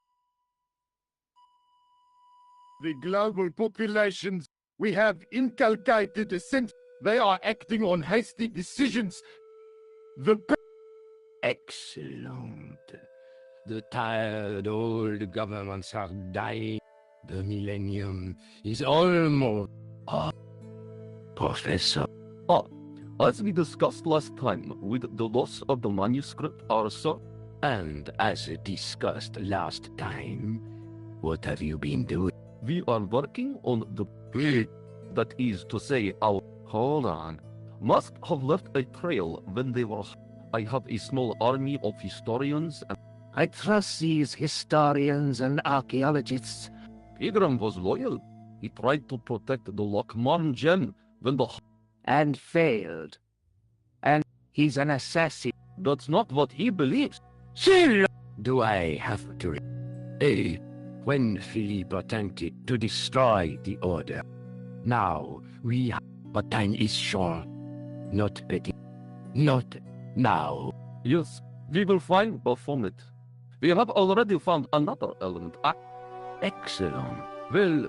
Speaker 8: The global populations we have inculcated a sense they are acting on hasty decisions.
Speaker 5: Excellent. The tired old governments are dying. The millennium is almost up. Professor.
Speaker 10: As we discussed last time, with the loss of the manuscript also.
Speaker 5: And as discussed last time, what have you been doing?
Speaker 10: We are working on the... That is to say, our... Hold on. Must have left a trail when they were... I have a small army of historians and...
Speaker 3: I trust these historians and archaeologists.
Speaker 10: Pegram was loyal. He tried to protect the Lockman gem when the...
Speaker 3: And failed. And he's an assassin.
Speaker 10: That's not what he believes.
Speaker 5: Still, do I have to... when Philippe attempted to destroy the Order. Now, we have... But time is short. Not petty. Not now.
Speaker 10: Yes, we will find Baphomet. We have already found another element.
Speaker 5: Excellent.
Speaker 10: Well,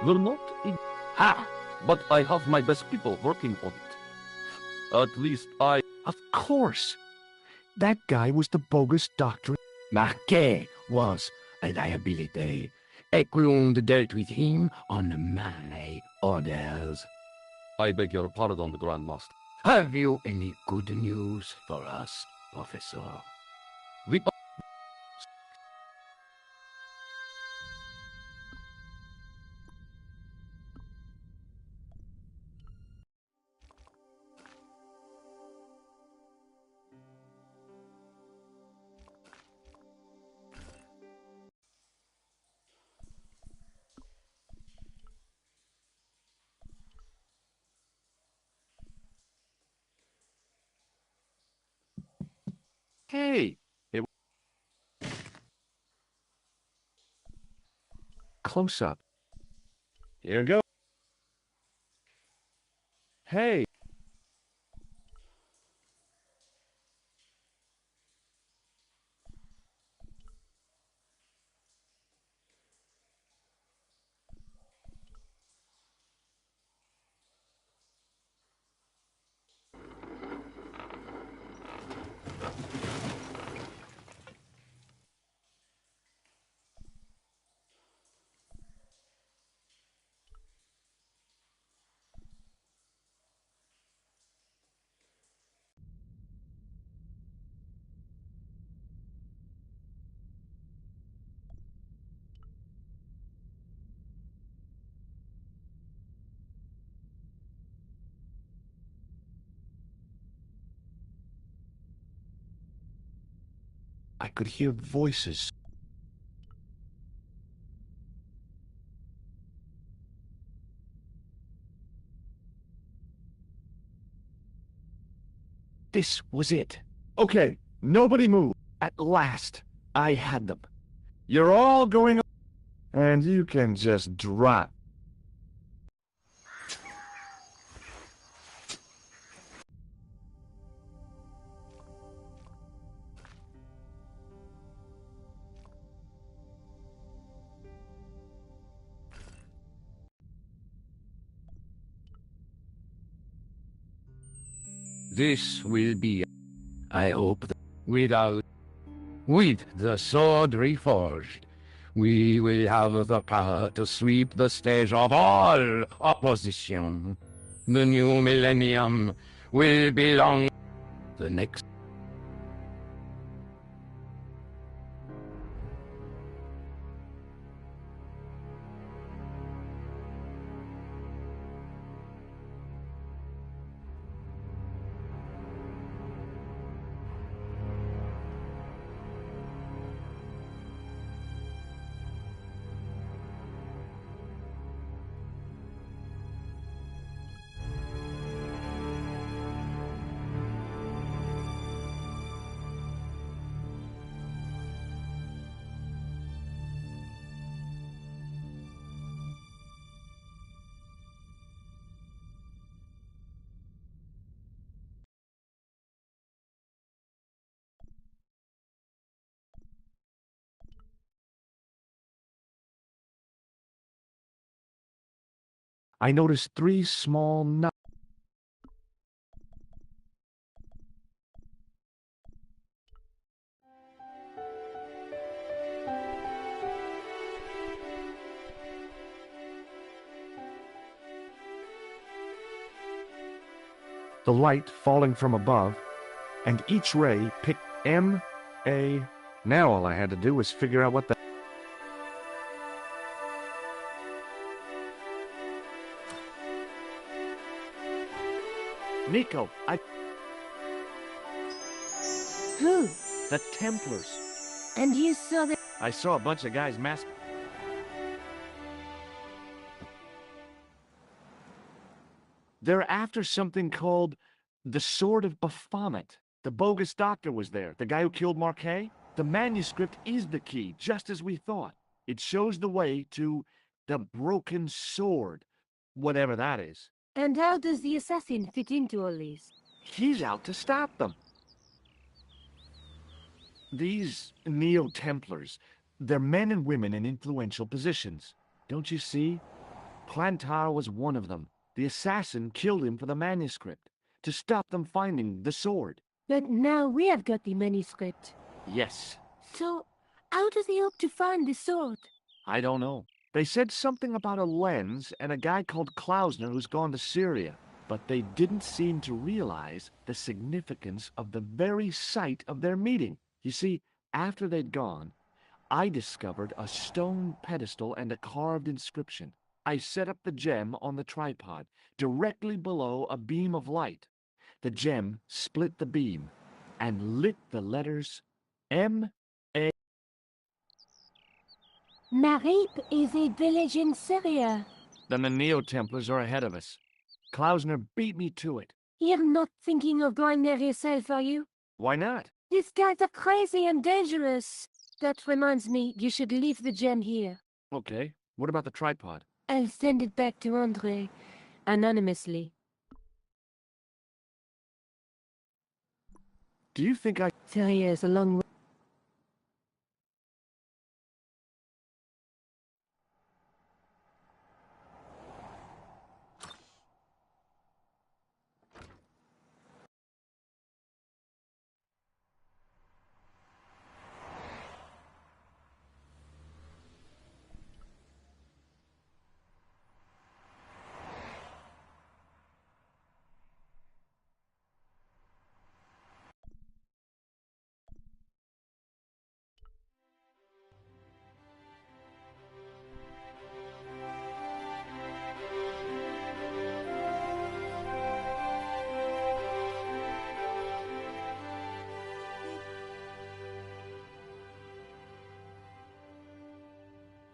Speaker 10: we're not in...
Speaker 5: Ha!
Speaker 10: But I have my best people working on it. At least I...
Speaker 1: Of course. That guy was the bogus doctor.
Speaker 5: Marquet was a liability. Eklund dealt with him on my orders.
Speaker 10: I beg your pardon, Grandmaster.
Speaker 5: Have you any good news for us, Professor?
Speaker 10: We...
Speaker 1: Hey! Close up. Here go. Hey! I could hear voices. This was it.
Speaker 8: Okay, nobody move.
Speaker 1: At last, I had them. You're all going...
Speaker 8: And you can just drop.
Speaker 5: This will be, I hope, with the sword reforged, we will have the power to sweep the stage of all opposition. The new millennium will belong the next.
Speaker 1: I noticed 3 small nuts. The light falling from above, and each ray picked M-A. Now all I had to do was figure out what the... Nico,
Speaker 6: Who?
Speaker 1: The Templars.
Speaker 6: And you saw the...
Speaker 1: I saw a bunch of guys masked. They're after something called the Sword of Baphomet. The bogus doctor was there, the guy who killed Marquet. The manuscript is the key, just as we thought. It shows the way to the broken sword, whatever that is.
Speaker 6: And how does the assassin fit into all this?
Speaker 1: He's out to stop them. These Neo-Templars, they're men and women in influential positions. Don't you see? Plantar was one of them. The assassin killed him for the manuscript, to stop them finding the sword.
Speaker 6: But now we have got the manuscript.
Speaker 1: Yes.
Speaker 6: So, how does he hope to find the sword?
Speaker 1: I don't know. They said something about a lens and a guy called Klausner who's gone to Syria, but they didn't seem to realize the significance of the very site of their meeting. You see, after they'd gone, I discovered a stone pedestal and a carved inscription. I set up the gem on the tripod, directly below a beam of light. The gem split the beam and lit the letters M-A.
Speaker 6: Marib is a village in Syria.
Speaker 1: Then the Neo-Templars are ahead of us. Klausner beat me to it.
Speaker 6: You're not thinking of going there yourself, are you?
Speaker 1: Why not?
Speaker 6: These guys are crazy and dangerous. That reminds me, you should leave the gem here.
Speaker 1: Okay, what about the tripod?
Speaker 6: I'll send it back to Andre, anonymously.
Speaker 1: Do you think
Speaker 6: Syria is a long way.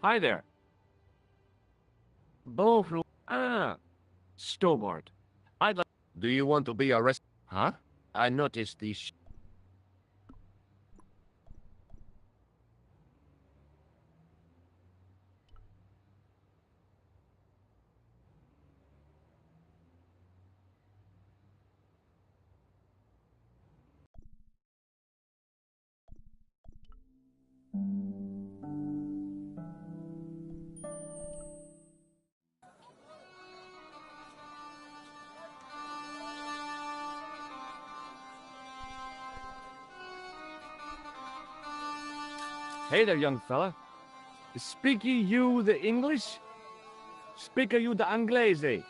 Speaker 3: Hi there. Bonjour. Ah, Stobart. I'd like...
Speaker 10: Do you want to be arrested? Huh? I noticed these.
Speaker 3: Hey there, young fella. Speak you the English? Speak you the Anglaise?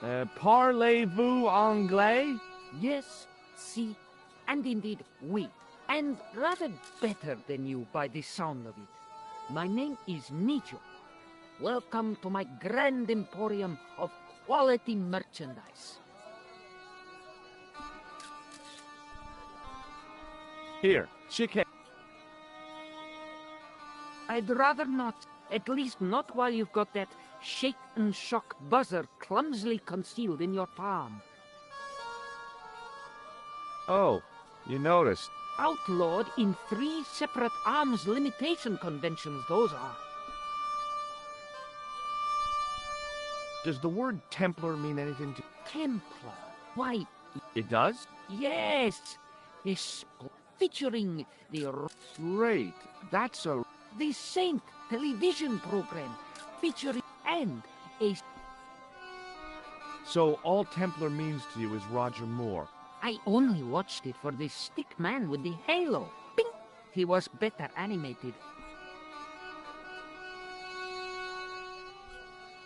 Speaker 3: Parlez-vous anglais?
Speaker 11: Yes, si, and indeed oui, and rather better than you by the sound of it. My name is Nicho. Welcome to my grand emporium of quality merchandise.
Speaker 3: Here, shake hands.
Speaker 11: I'd rather not, at least not while you've got that shake and shock buzzer clumsily concealed in your palm.
Speaker 3: Oh, you noticed.
Speaker 11: Outlawed in 3 separate arms limitation conventions, those are.
Speaker 3: Does the word Templar mean anything to...
Speaker 11: Templar? Why,
Speaker 3: It does?
Speaker 11: yes! Featuring the
Speaker 3: Great. That's a...
Speaker 11: The Saint television program featuring and a...
Speaker 3: So all Templar means to you is Roger Moore.
Speaker 11: I only watched it for the stick man with the halo. Bing! He was better animated.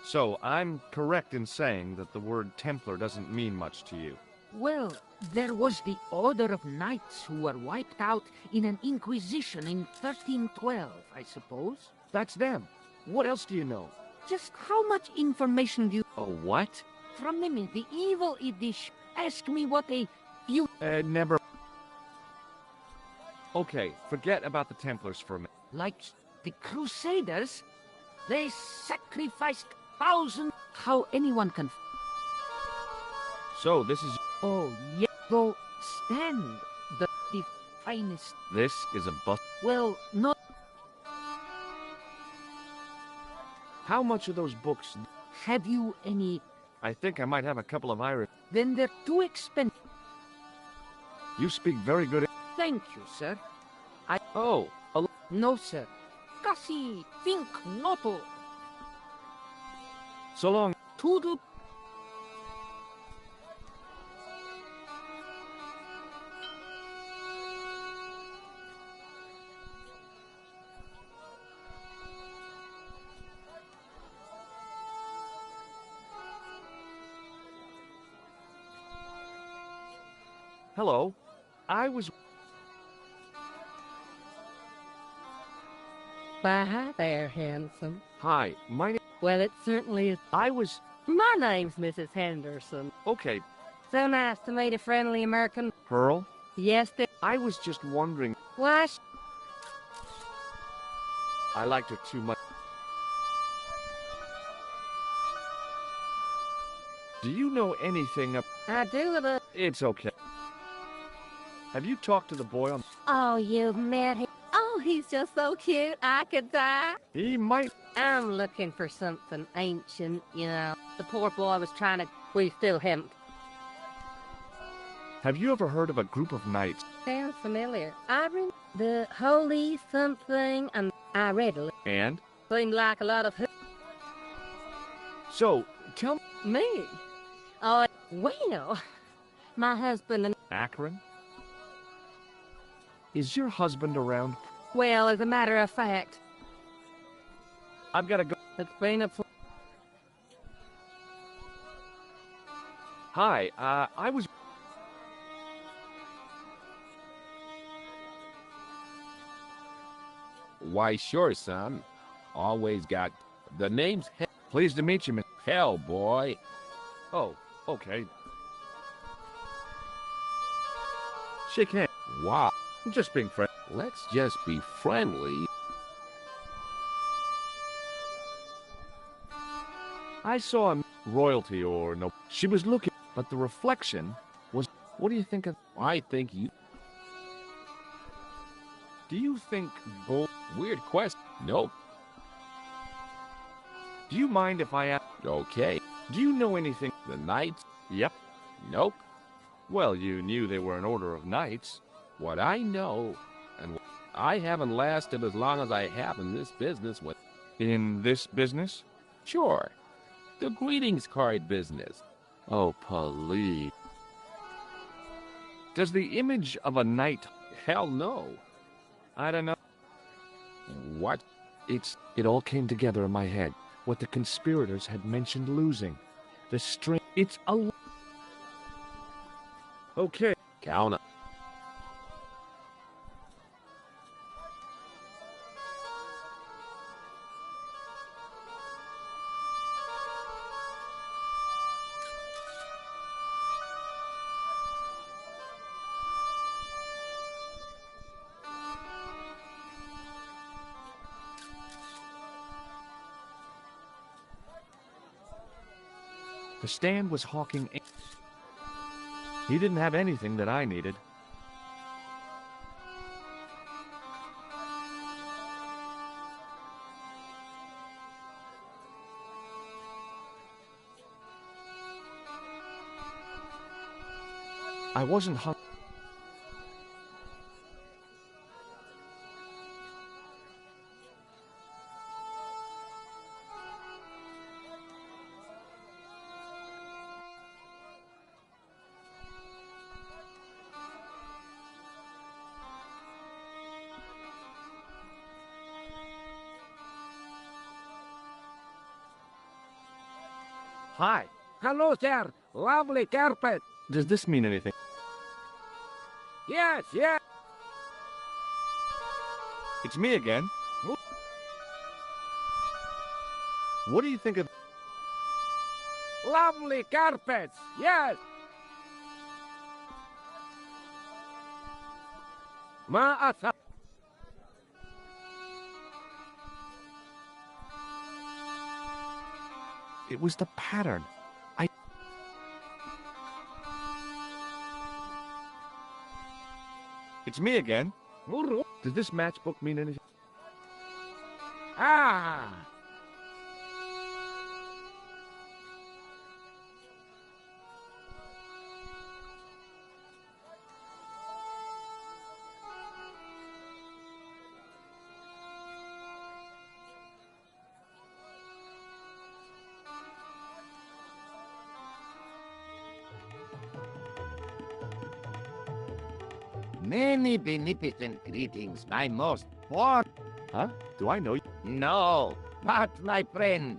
Speaker 3: So I'm correct in saying that the word Templar doesn't mean much to you.
Speaker 11: Well, there was the Order of Knights who were wiped out in an inquisition in 1312, I suppose.
Speaker 3: That's them. What else do you know?
Speaker 11: Just how much information do you...
Speaker 3: Oh, what?
Speaker 11: From the medieval edition. Ask me what a few...
Speaker 3: Never... Okay, forget about the Templars for a minute.
Speaker 11: Like the Crusaders, they sacrificed thousands. How anyone can...
Speaker 3: So this is...
Speaker 11: Oh, yeah. Though, stand. The finest...
Speaker 3: This is a bust.
Speaker 11: Well, not...
Speaker 3: How much are those books?
Speaker 11: Have you any...
Speaker 3: I think I might have a couple of Irish.
Speaker 11: Then they're too expensive.
Speaker 3: You speak very good...
Speaker 11: Thank you, sir.
Speaker 3: Oh,
Speaker 11: No, sir. Casi think noto.
Speaker 3: so long.
Speaker 11: Toodle...
Speaker 3: Hello. I was...
Speaker 12: Why, hi there, handsome.
Speaker 3: Hi, my name...
Speaker 12: Well, it certainly is.
Speaker 3: I was...
Speaker 12: My name's Mrs. Henderson.
Speaker 3: Okay,
Speaker 12: So nice to meet a friendly American.
Speaker 3: Pearl.
Speaker 12: Yes,
Speaker 3: I was just wondering...
Speaker 12: why,
Speaker 3: I liked her too much. Do you know anything of...
Speaker 12: I do with a...
Speaker 3: It's okay. Have you talked to the boy on...
Speaker 12: Oh, you've met him. Oh, he's just so cute, I could die.
Speaker 3: He might...
Speaker 12: I'm looking for something ancient, you know. The poor boy was trying to... We still haven't.
Speaker 3: Have you ever heard of a group of knights?
Speaker 12: Sounds familiar. I read the Holy something, and I read it.
Speaker 3: And?
Speaker 12: Seemed like a lot of...
Speaker 3: So, tell me...
Speaker 12: Me? Oh, well, my husband and...
Speaker 3: Akron? Is your husband around?
Speaker 12: Well, as a matter of fact,
Speaker 3: I've got to go...
Speaker 12: it's been a...
Speaker 3: Hi, I was...
Speaker 13: Why, sure, son. Always got... The name's
Speaker 3: Pleased to meet you, Miss...
Speaker 13: Hell, boy.
Speaker 3: Oh, okay. Shake hands.
Speaker 13: Wow.
Speaker 3: I'm just being friendly.
Speaker 13: Let's just be friendly.
Speaker 1: I saw a royalty or no. She was looking, but the reflection was. What do you think of?
Speaker 13: I think you.
Speaker 1: Do you think bull?
Speaker 13: Weird quest. Nope.
Speaker 1: Do you mind if I ask?
Speaker 13: Okay.
Speaker 1: Do you know anything?
Speaker 13: The knights?
Speaker 1: Yep.
Speaker 13: Nope.
Speaker 1: Well, you knew they were an order of knights.
Speaker 13: What I know, and I haven't lasted as long as I have in this business with.
Speaker 1: In this business?
Speaker 13: Sure. The greetings card business.
Speaker 1: Oh, please. Does the image of a knight?
Speaker 13: Hell no.
Speaker 1: I don't know.
Speaker 13: What?
Speaker 1: It all came together in my head. What the conspirators had mentioned losing. The string. It's a. Okay.
Speaker 13: Count up.
Speaker 1: The stand was hawking. He didn't have anything that I needed. I wasn't hungry. Hi.
Speaker 11: Hello, sir. Lovely carpet.
Speaker 1: Does this mean anything?
Speaker 11: Yes, yes.
Speaker 1: It's me again. What do you think of...
Speaker 11: Lovely carpets. Yes. Ma'asa.
Speaker 1: It was the pattern. It's me again. Does this matchbook mean anything?
Speaker 11: Ah.
Speaker 7: Many beneficent greetings, my most poor.
Speaker 1: Huh? Do I know you?
Speaker 7: No, but my friend.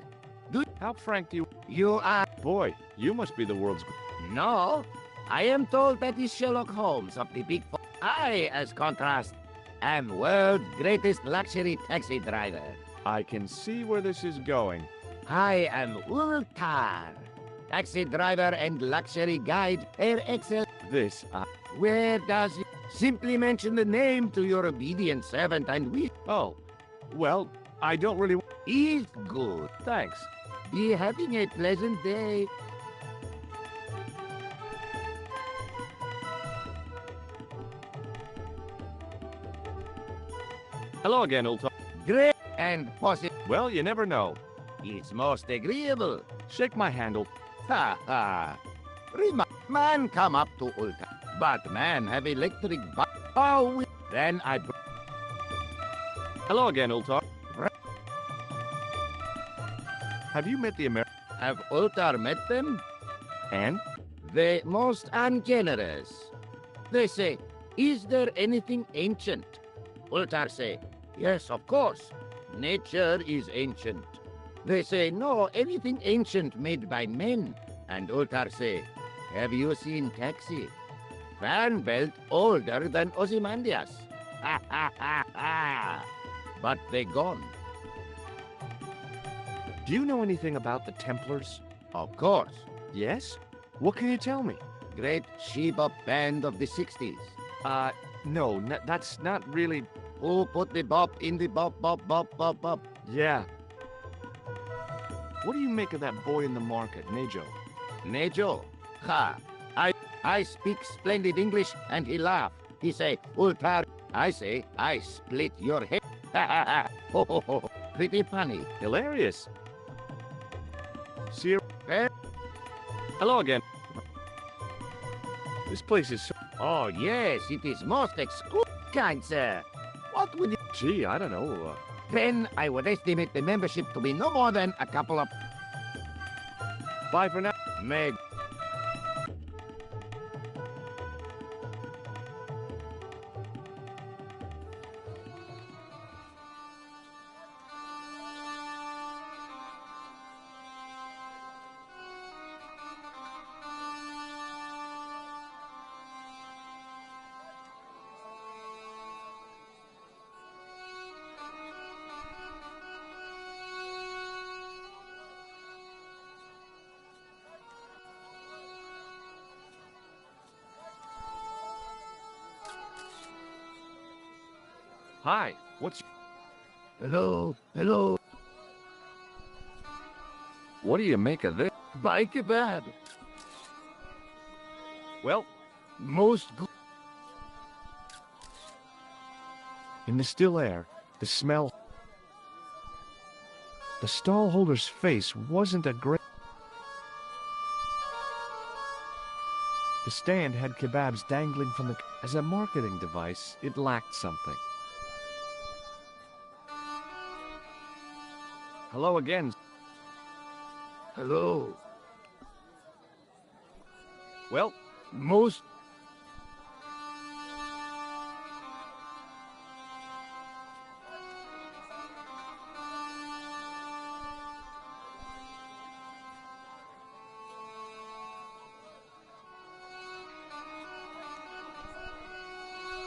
Speaker 1: How frank do you...
Speaker 7: You are...
Speaker 1: Boy, you must be the world's...
Speaker 7: No, I am told that is Sherlock Holmes of the Big Four. I, as contrast, am world's greatest luxury taxi driver.
Speaker 1: I can see where this is going.
Speaker 7: I am Ultar, taxi driver and luxury guide per excellence.
Speaker 1: This,
Speaker 7: Where does it... Simply mention the name to your obedient servant and we...
Speaker 1: Oh, well, I don't really...
Speaker 7: Is good.
Speaker 1: Thanks.
Speaker 7: Be having a pleasant day.
Speaker 1: Hello again, old top.
Speaker 7: Great and positive.
Speaker 1: Well, you never know.
Speaker 7: It's most agreeable.
Speaker 1: Shake my handle.
Speaker 7: Ha ha. Man come up to Ulta. But man have electric Oh, then I...
Speaker 1: Hello again, old top. Have you met the
Speaker 7: Have Ultar met them?
Speaker 1: And?
Speaker 7: They most ungenerous. They say, is there anything ancient? Ultar say, yes, of course. Nature is ancient. They say, no, anything ancient made by men. And Ultar say, have you seen Taxi? Fan belt older than Ozymandias. Ha ha ha ha. But they gone.
Speaker 1: Do you know anything about the Templars?
Speaker 7: Of course.
Speaker 1: Yes? What can you tell me?
Speaker 7: Great Sheba band of the 60s.
Speaker 1: No, that's not really...
Speaker 7: Who put the bop in the bop, bop, bop, bop, bop?
Speaker 1: Yeah. What do you make of that boy in the market, Nejo?
Speaker 7: Nejo? Ha! I speak splendid English, and he laughed. He say, Ultar. I say, I split your head. Ha ha ha! Ho ho ho! Pretty funny.
Speaker 1: Hilarious. See you.
Speaker 7: Eh?
Speaker 1: Hello again. This place is so...
Speaker 7: Oh, yes, it is most exclusive, kind sir. What would you...
Speaker 1: Gee, I don't know.
Speaker 7: Then I would estimate the membership to be no more than a couple of...
Speaker 1: Bye for now.
Speaker 7: Meg.
Speaker 1: Hi, what's...
Speaker 7: Hello, hello.
Speaker 1: What do you make of this?
Speaker 7: By kebab.
Speaker 1: Well,
Speaker 7: Most good.
Speaker 1: in the still air, the smell... The stallholder's face wasn't a great... The stand had kebabs dangling from the... As a marketing device, it lacked something. Hello again.
Speaker 7: Hello.
Speaker 1: Well,
Speaker 7: Most...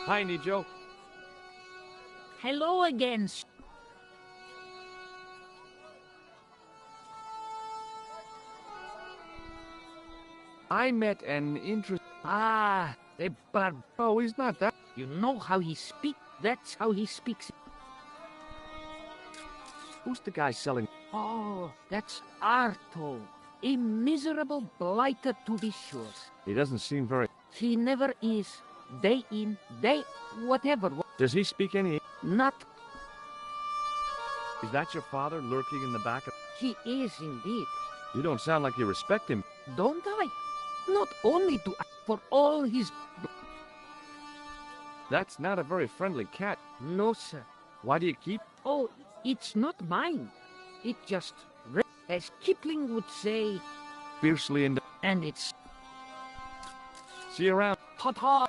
Speaker 1: hi, Nijo.
Speaker 11: Hello again.
Speaker 1: I met an
Speaker 11: The barb.
Speaker 1: Oh, he's not that...
Speaker 11: You know how he speaks? That's how he speaks.
Speaker 1: Who's the guy selling...
Speaker 11: Oh, that's Arto. A miserable blighter to be sure.
Speaker 1: He doesn't seem very...
Speaker 11: He never is. Day in, day... whatever.
Speaker 1: Does he speak any...
Speaker 11: Not...
Speaker 1: Is that your father lurking in the back of...
Speaker 11: He is indeed.
Speaker 1: You don't sound like you respect him.
Speaker 11: Don't I? Not only to... for all his...
Speaker 1: That's not a very friendly cat.
Speaker 11: No, sir.
Speaker 1: Why do you keep...
Speaker 11: Oh, it's not mine. It just... as Kipling would say...
Speaker 1: fiercely into...
Speaker 11: And it's...
Speaker 1: See you around.
Speaker 11: Ta-ta!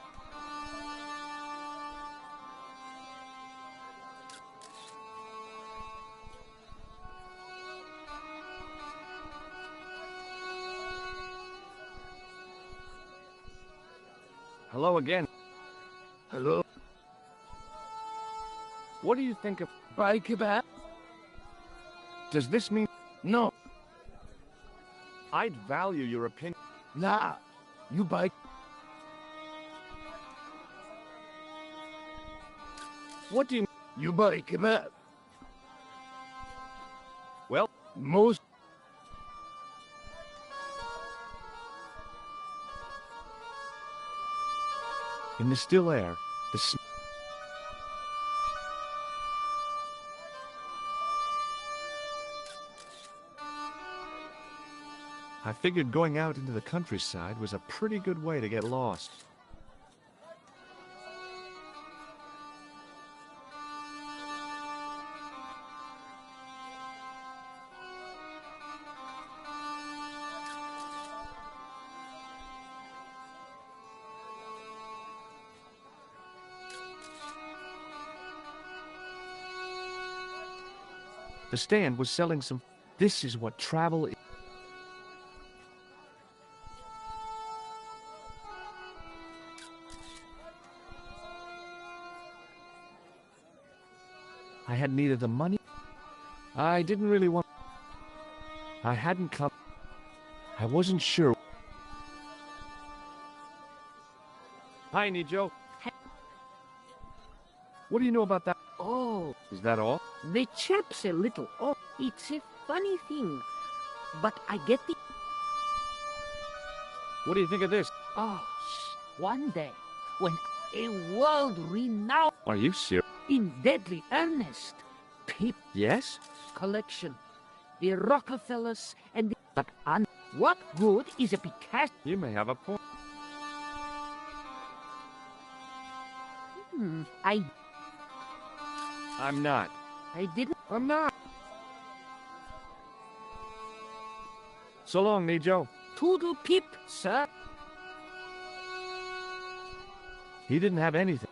Speaker 1: Hello again.
Speaker 7: Hello.
Speaker 1: What do you think of...
Speaker 7: By kebab?
Speaker 1: Does this mean...
Speaker 7: No.
Speaker 1: I'd value your opinion.
Speaker 7: Nah. You buy...
Speaker 1: What do you...
Speaker 7: You buy kebab.
Speaker 1: Well,
Speaker 7: Most...
Speaker 1: in the still air, the... I figured going out into the countryside was a pretty good way to get lost. The stand was selling some... This is what travel is. I had neither the money... I didn't really want... I hadn't come... I wasn't sure... Hi, Nijo. What do you know about that?
Speaker 11: Oh,
Speaker 1: Is that all?
Speaker 11: the chap's a little off. It's a funny thing. but I get the...
Speaker 3: What do you think of this?
Speaker 11: Oh, one day, when a world-renowned...
Speaker 3: Are you serious?
Speaker 11: In deadly earnest, people...
Speaker 3: Yes?
Speaker 11: Collection. The Rockefellers and the... But what good is a Picasso?
Speaker 3: You may have a point. I'm not.
Speaker 11: I didn't...
Speaker 3: I'm not. So long, Nijo.
Speaker 11: Toodle pip, sir.
Speaker 3: He didn't have anything.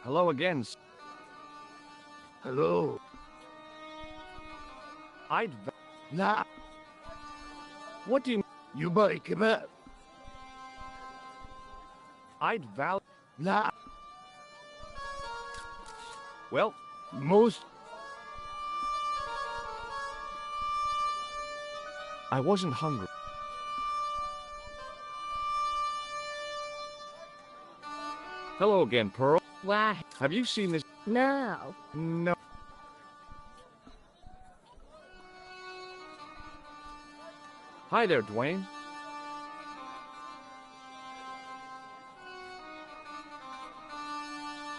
Speaker 3: Hello again.
Speaker 8: Hello.
Speaker 7: Nah,
Speaker 3: What do you...
Speaker 7: you buy kebab.
Speaker 3: I'd val...
Speaker 7: Nah,
Speaker 3: Well,
Speaker 7: most...
Speaker 3: I wasn't hungry. Hello again, Pearl.
Speaker 12: Why,
Speaker 3: Have you seen this?
Speaker 12: no.
Speaker 3: No. Hi there, Dwayne.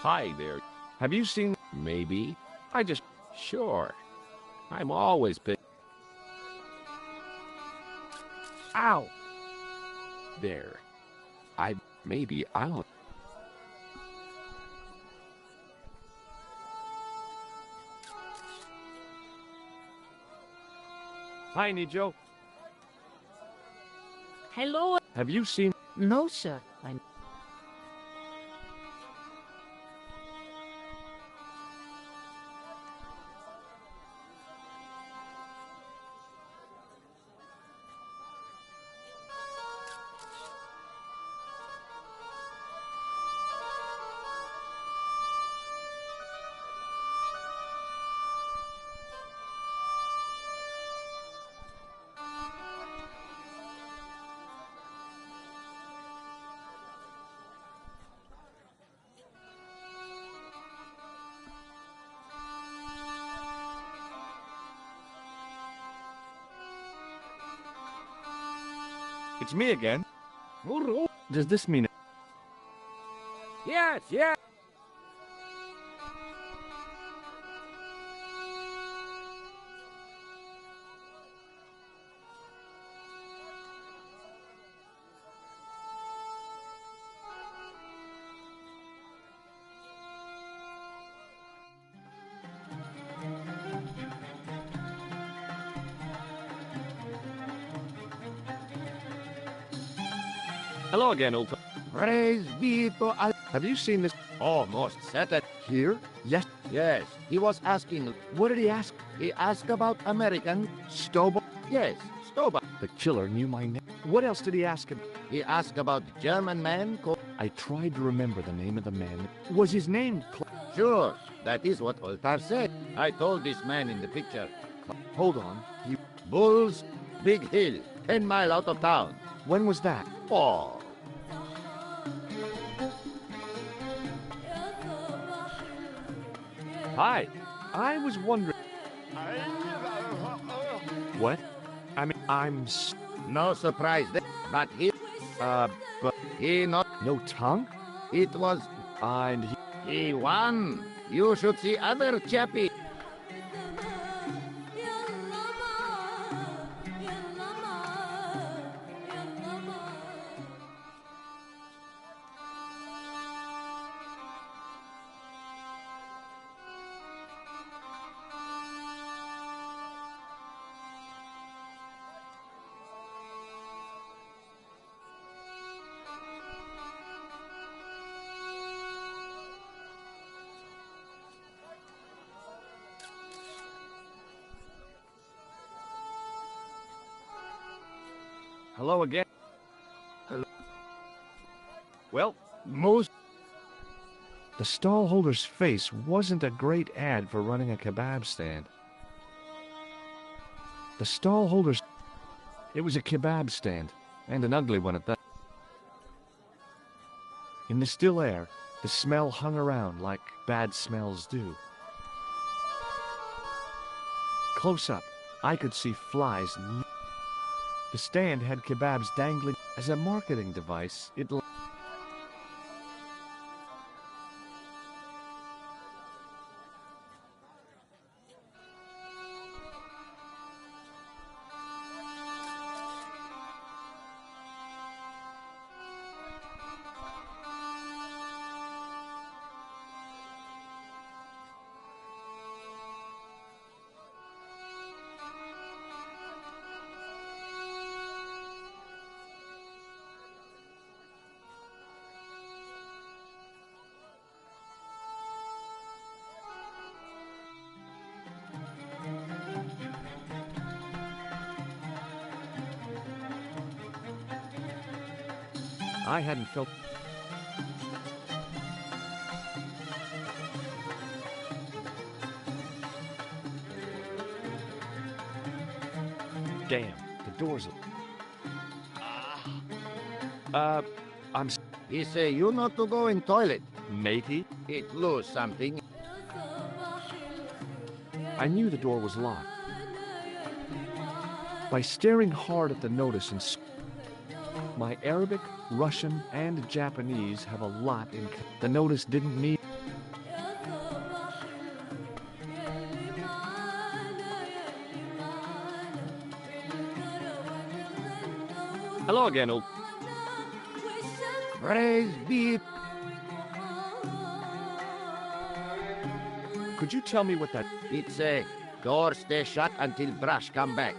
Speaker 13: Hi there.
Speaker 3: Have you seen...
Speaker 13: Maybe.
Speaker 3: I just...
Speaker 13: Sure. I'm always pick.
Speaker 3: Ow!
Speaker 13: There. Maybe I'll...
Speaker 3: Hi, Nijo.
Speaker 11: Hello?
Speaker 3: Have you seen...
Speaker 11: No, sir.
Speaker 3: It's me again. Does this mean...
Speaker 11: Yes, yes.
Speaker 3: Hello again, old...
Speaker 7: Praise be to Allah.
Speaker 3: Have you seen this...
Speaker 7: Almost certain.
Speaker 3: Here? Yes.
Speaker 7: Yes, he was asking.
Speaker 3: What did he ask?
Speaker 7: He asked about American.
Speaker 3: Stoba?
Speaker 7: Yes, Stoba.
Speaker 3: The killer knew my name. What else did he ask him?
Speaker 7: He asked about German man called...
Speaker 3: I tried to remember the name of the man. Was his name...
Speaker 7: Sure, that is what Oltar said. I told this man in the picture.
Speaker 3: Hold on.
Speaker 7: Bulls, Big Hill, 10 mile out of town.
Speaker 3: When was that?
Speaker 7: Oh.
Speaker 3: Hi. I was wondering... What? I mean,
Speaker 7: No surprise there, but he...
Speaker 3: but...
Speaker 7: He not...
Speaker 3: No tongue?
Speaker 7: It was...
Speaker 3: And
Speaker 7: he won. You should see other chappie.
Speaker 3: Hello again.
Speaker 7: Hello.
Speaker 3: Well,
Speaker 7: most...
Speaker 3: The stallholder's face wasn't a great ad for running a kebab stand.
Speaker 1: The stall holders... It was a kebab stand, and an ugly one at that. In the still air, the smell hung around like bad smells do. Close up, I could see flies. The stand had kebabs dangling. As a marketing device, it... I hadn't felt... Damn, the door's... I'm...
Speaker 7: He say you not to go in toilet.
Speaker 1: Matey?
Speaker 7: It lose something.
Speaker 1: I knew the door was locked. By staring hard at the notice and... My Arabic, Russian, and Japanese have a lot in common. The notice didn't mean...
Speaker 10: Hello again, old...
Speaker 7: Praise be.
Speaker 1: Could you tell me what that...
Speaker 7: It say, door stay shut until brush come back.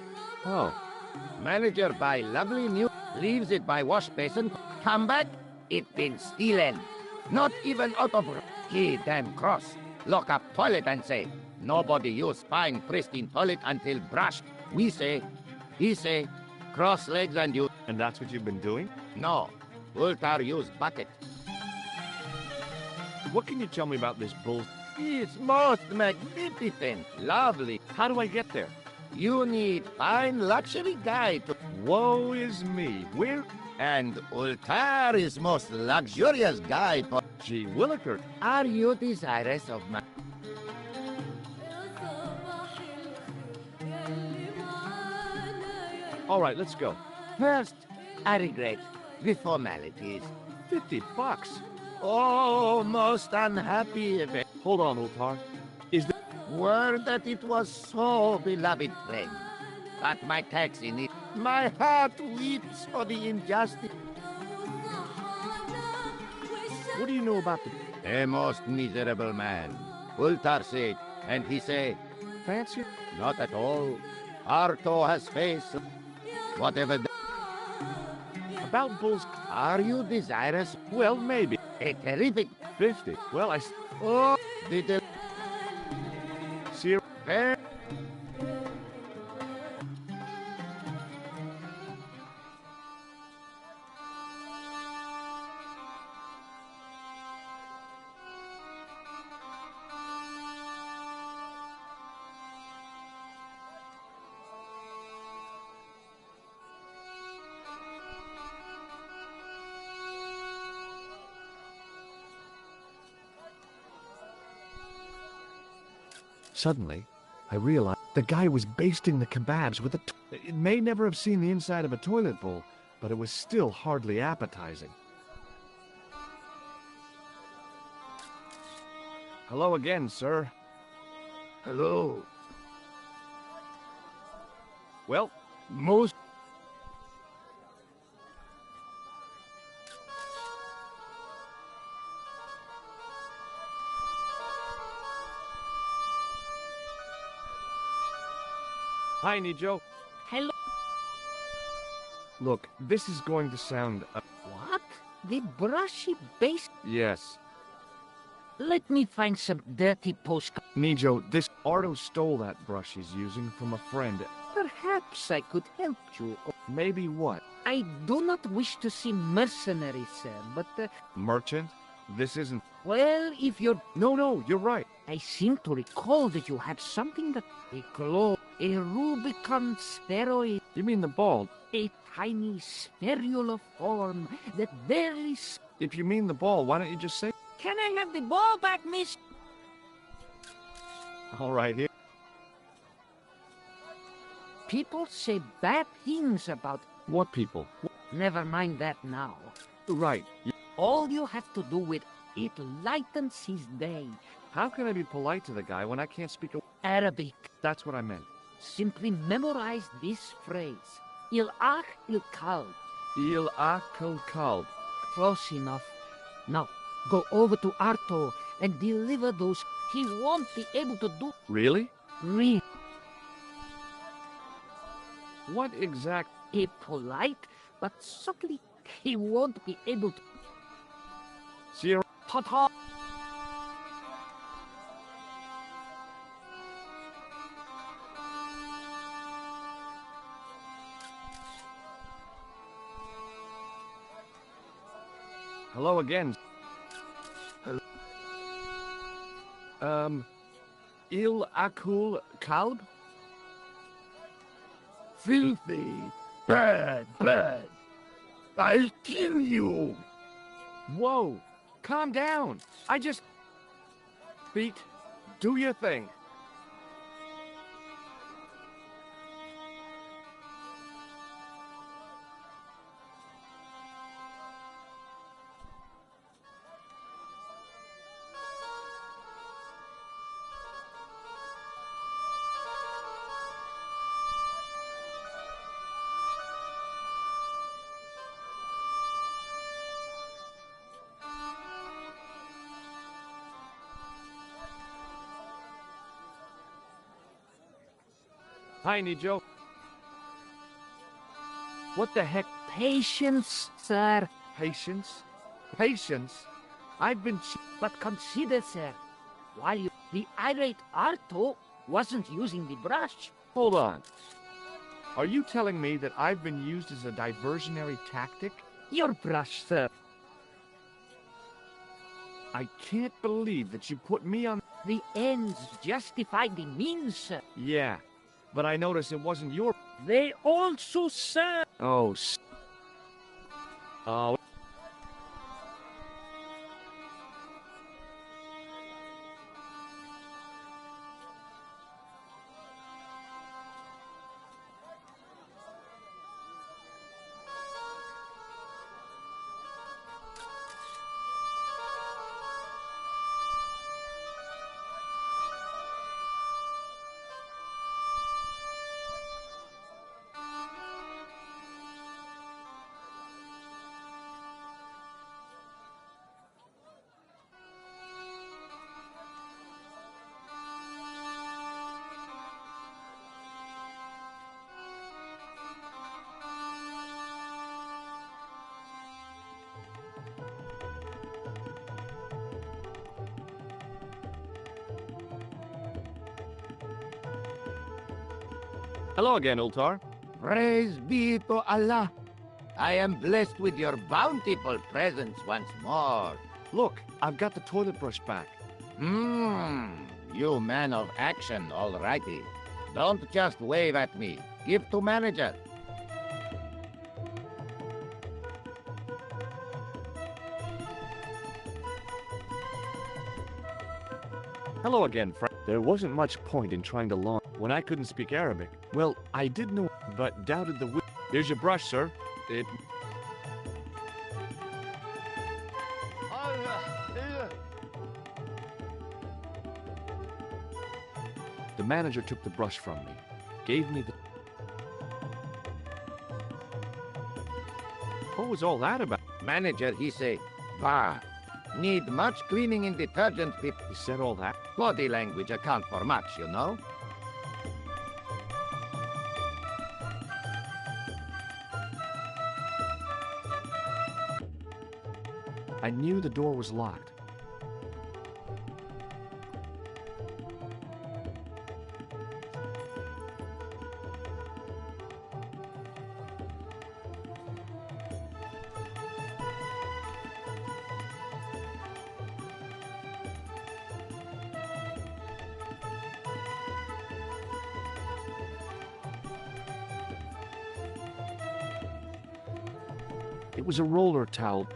Speaker 1: Oh.
Speaker 7: Manager buy lovely new, leaves it by wash basin, come back, it been stealen. Not even out of he damn cross. Lock up toilet and say, nobody use fine pristine toilet until brush. We say, he say, cross legs and you.
Speaker 1: And that's what you've been doing?
Speaker 7: No, Ultar use bucket.
Speaker 1: What can you tell me about this bull?
Speaker 7: It's most magnificent, lovely.
Speaker 1: How do I get there?
Speaker 7: You need fine luxury guide to...
Speaker 1: Woe is me. Where?
Speaker 7: And Ultar is most luxurious guide for...
Speaker 1: Gee Willikers.
Speaker 7: Are you desirous of my...
Speaker 1: All right, let's go.
Speaker 7: First, I regret the formalities.
Speaker 1: $50.
Speaker 7: Oh, most unhappy event.
Speaker 1: Hold on, Ultar. Is the...
Speaker 7: Word that it was so beloved friend. But my taxi need... My heart weeps for the injustice.
Speaker 1: What do you know about the...
Speaker 7: A most miserable man. Ultar said, and he say...
Speaker 1: Fancy?
Speaker 7: Not at all. Arto has face... Whatever the...
Speaker 1: About bulls...
Speaker 7: Are you desirous?
Speaker 1: Well, maybe.
Speaker 7: A terrific...
Speaker 1: 50. Well, I...
Speaker 7: Oh, the...
Speaker 1: See you... Suddenly, I realized the guy was basting the kebabs with a... It may never have seen the inside of a toilet bowl, but it was still hardly appetizing. Hello again, sir.
Speaker 7: Hello.
Speaker 1: Well,
Speaker 7: most...
Speaker 1: Hi, Nijo.
Speaker 11: Hello.
Speaker 1: Look, this is going to sound...
Speaker 11: What? The brushy base?
Speaker 1: Yes.
Speaker 11: Let me find some dirty postcards.
Speaker 1: Nijo, this... Arto stole that brush he's using from a friend.
Speaker 11: Perhaps I could help you.
Speaker 1: Maybe what?
Speaker 11: I do not wish to seem mercenary, sir, but...
Speaker 1: Merchant? This isn't...
Speaker 11: Well, if you're...
Speaker 1: No, you're right.
Speaker 11: I seem to recall that you had something that... A clothes... A Rubicon spheroid.
Speaker 1: You mean the ball?
Speaker 11: A tiny spherular form that very...
Speaker 1: If you mean the ball, why don't you just say...
Speaker 11: Can I have the ball back, miss?
Speaker 1: All right, here.
Speaker 11: People say bad things about...
Speaker 1: What people?
Speaker 11: Never mind that now.
Speaker 1: Right.
Speaker 11: All you have to do with it lightens his day.
Speaker 1: How can I be polite to the guy when I can't speak
Speaker 11: Arabic.
Speaker 1: That's what I meant.
Speaker 11: Simply memorize this phrase. Il ach il kalb.
Speaker 1: Il akal kalb.
Speaker 11: Close enough. Now, go over to Arto and deliver those. He won't be able to do...
Speaker 1: Really?
Speaker 11: Really?
Speaker 1: What exact...
Speaker 11: A polite, but subtly, he won't be able to...
Speaker 1: See you...
Speaker 11: Ta-ta!
Speaker 1: Hello again.
Speaker 8: Hello.
Speaker 1: Il akul kalb?
Speaker 8: Filthy, bad blood. I'll kill you.
Speaker 1: Whoa, calm down. I just... Pete, do your thing. Hi, Nijo. What the heck?
Speaker 11: Patience, sir.
Speaker 1: Patience? Patience? I've been...
Speaker 11: But consider, sir, while the irate Arto wasn't using the brush.
Speaker 1: Hold on. Are you telling me that I've been used as a diversionary tactic?
Speaker 11: Your brush, sir.
Speaker 1: I can't believe that you put me on...
Speaker 11: The ends justify the means, sir.
Speaker 1: Yeah, but I noticed it wasn't your...
Speaker 11: They also, sir.
Speaker 1: Oh, Oh... Hello again, Ultar.
Speaker 7: Praise be to Allah. I am blessed with your bountiful presence once more.
Speaker 1: Look, I've got the toilet brush back.
Speaker 7: You man of action, alrighty. Don't just wave at me. Give to manager.
Speaker 1: Hello again, Frank. There wasn't much point in trying to launch when I couldn't speak Arabic. Well, I did know, but doubted the... Here's your brush, sir. It... The manager took the brush from me, gave me the... What was all that about?
Speaker 7: Manager, he say, bah, need much cleaning in detergent.
Speaker 1: He said all that?
Speaker 7: Body language account for much, you know?
Speaker 1: I knew the door was locked. It was a roller towel.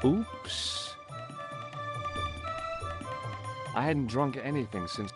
Speaker 1: Oops. I hadn't drunk anything since...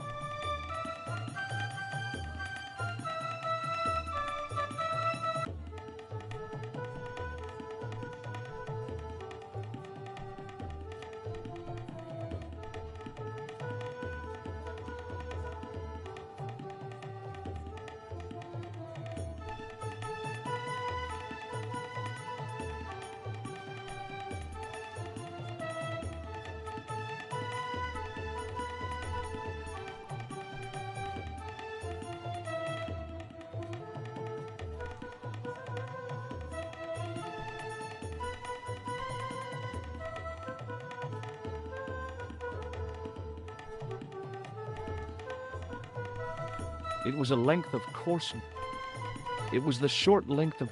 Speaker 1: It was a length of course. It was the short length of...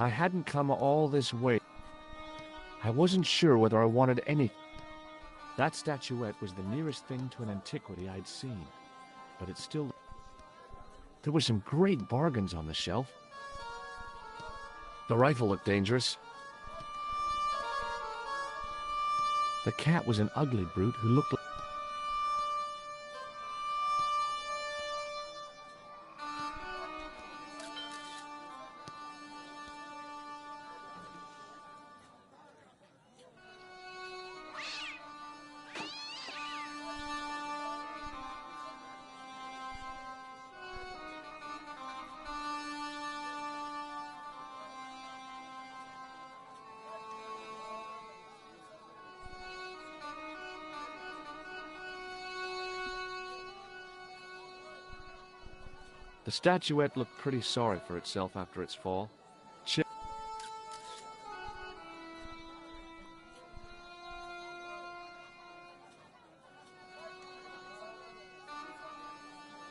Speaker 1: I hadn't come all this way. I wasn't sure whether I wanted anything. That statuette was the nearest thing to an antiquity I'd seen, but it still... There were some great bargains on the shelf. The rifle looked dangerous. The cat was an ugly brute who looked like... The statuette looked pretty sorry for itself after its fall.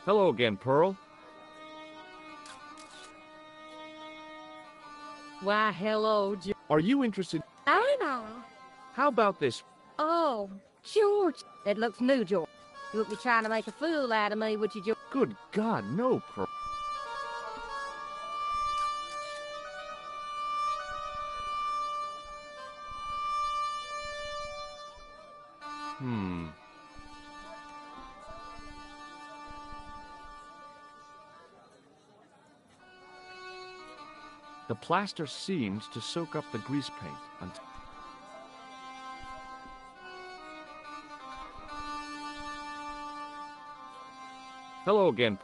Speaker 1: Hello again, Pearl.
Speaker 12: Why, hello,
Speaker 1: Are you interested?
Speaker 12: I know.
Speaker 1: How about this?
Speaker 12: Oh, George. It looks new, George. You won't be trying to make a fool out of me, would you, George?
Speaker 1: Good God, no, Pearl. The plaster seemed to soak up the grease paint until... Hello again.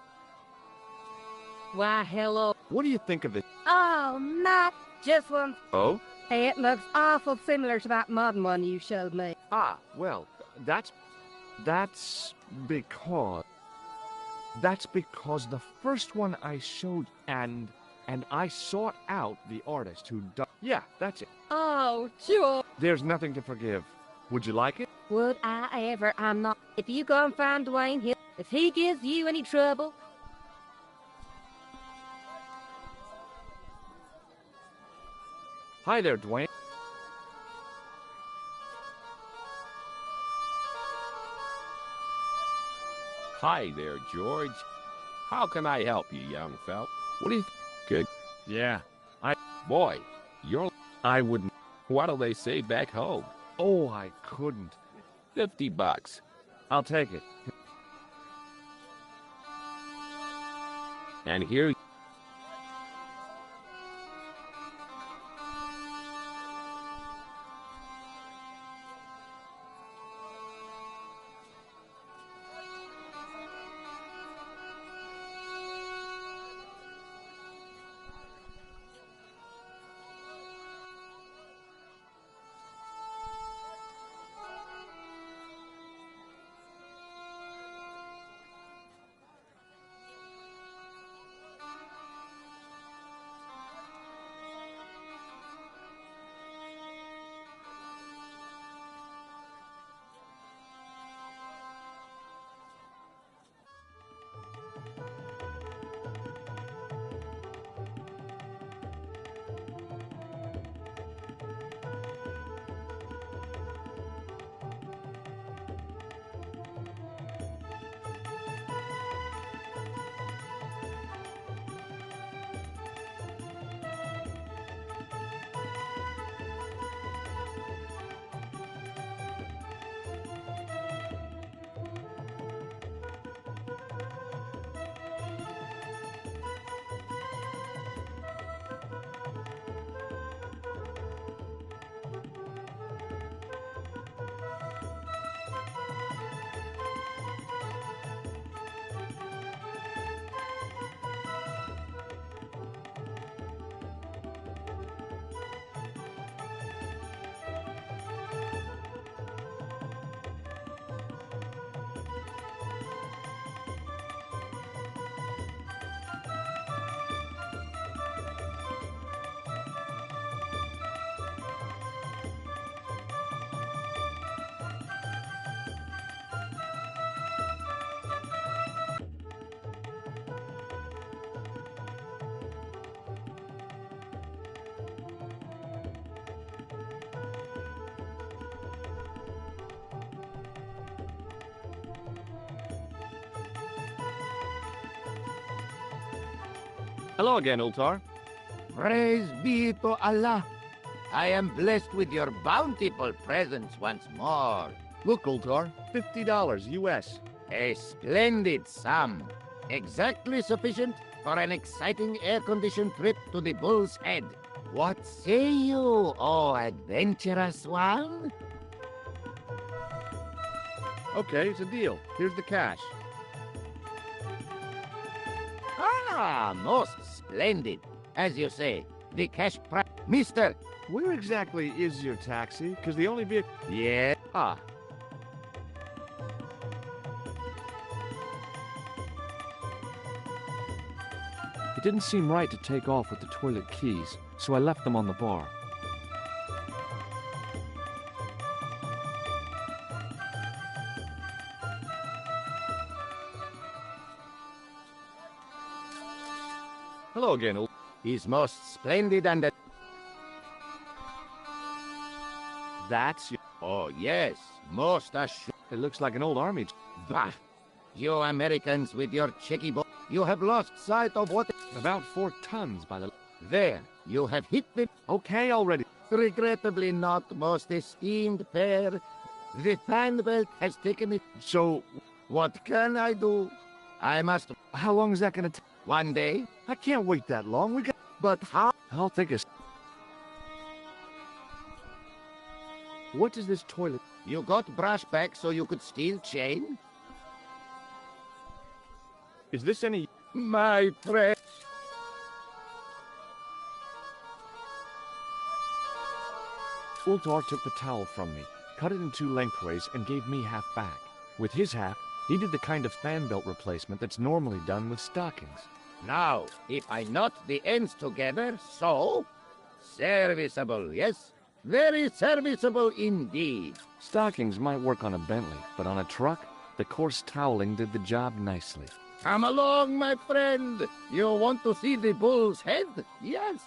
Speaker 12: Why, hello.
Speaker 1: What do you think of it?
Speaker 12: Oh, not just one.
Speaker 1: Oh?
Speaker 12: It looks awful similar to that modern one you showed me.
Speaker 1: Ah, well, that's because... That's because the first one I showed and I sought out the artist who done... Yeah, that's it.
Speaker 12: Oh, George.
Speaker 1: There's nothing to forgive. Would you like it?
Speaker 12: Would I ever? I'm not. If you go and find Dwayne, if he gives you any trouble...
Speaker 10: Hi there, Dwayne.
Speaker 13: Hi there, George. How can I help you, young fella? What do you think?
Speaker 10: Yeah,
Speaker 13: Boy, you're...
Speaker 10: I wouldn't.
Speaker 13: What do they say back home?
Speaker 10: Oh, I couldn't.
Speaker 13: $50.
Speaker 10: I'll take it.
Speaker 13: And here...
Speaker 10: Hello again, Ultar.
Speaker 7: Praise be to Allah. I am blessed with your bountiful presence once more.
Speaker 1: Look, Ultar, $50 US.
Speaker 7: A splendid sum. Exactly sufficient for an exciting air-conditioned trip to the Bull's Head. What say you, oh adventurous one?
Speaker 1: Okay, it's a deal. Here's the cash.
Speaker 7: Ah, most splendid. As you say, the cash price. Mister!
Speaker 1: Where exactly is your taxi? Because the only vehicle...
Speaker 7: Yeah?
Speaker 1: Ah.
Speaker 10: It didn't seem right to take off with the toilet keys, so I left them on the bar. Hello again, Ultar.
Speaker 7: Is most splendid and...
Speaker 1: That's your...
Speaker 7: Oh, yes, most assured.
Speaker 10: It looks like an old army.
Speaker 7: Bah! You Americans with your cheeky bo... You have lost sight of what...
Speaker 10: About 4 tons by the...
Speaker 7: There, you have hit the...
Speaker 1: Okay already.
Speaker 7: Regrettably not, most esteemed pair. The fan belt has taken it.
Speaker 1: So...
Speaker 7: What can I do? I must...
Speaker 1: How long is that gonna take?
Speaker 7: One day.
Speaker 1: I can't wait that long. We got...
Speaker 7: But how...
Speaker 1: I'll think of... What does this toilet...
Speaker 7: You got brush back so you could steal chain?
Speaker 1: Is this any...
Speaker 7: My friend...
Speaker 1: Ultar took the towel from me, cut it in 2 lengthways, and gave me half back. With his half, he did the kind of fan belt replacement that's normally done with stockings.
Speaker 7: Now, if I knot the ends together, so... Serviceable, yes? Very serviceable indeed.
Speaker 1: Stockings might work on a Bentley, but on a truck, the coarse toweling did the job nicely.
Speaker 7: Come along, my friend. You want to see the Bull's Head? Yes.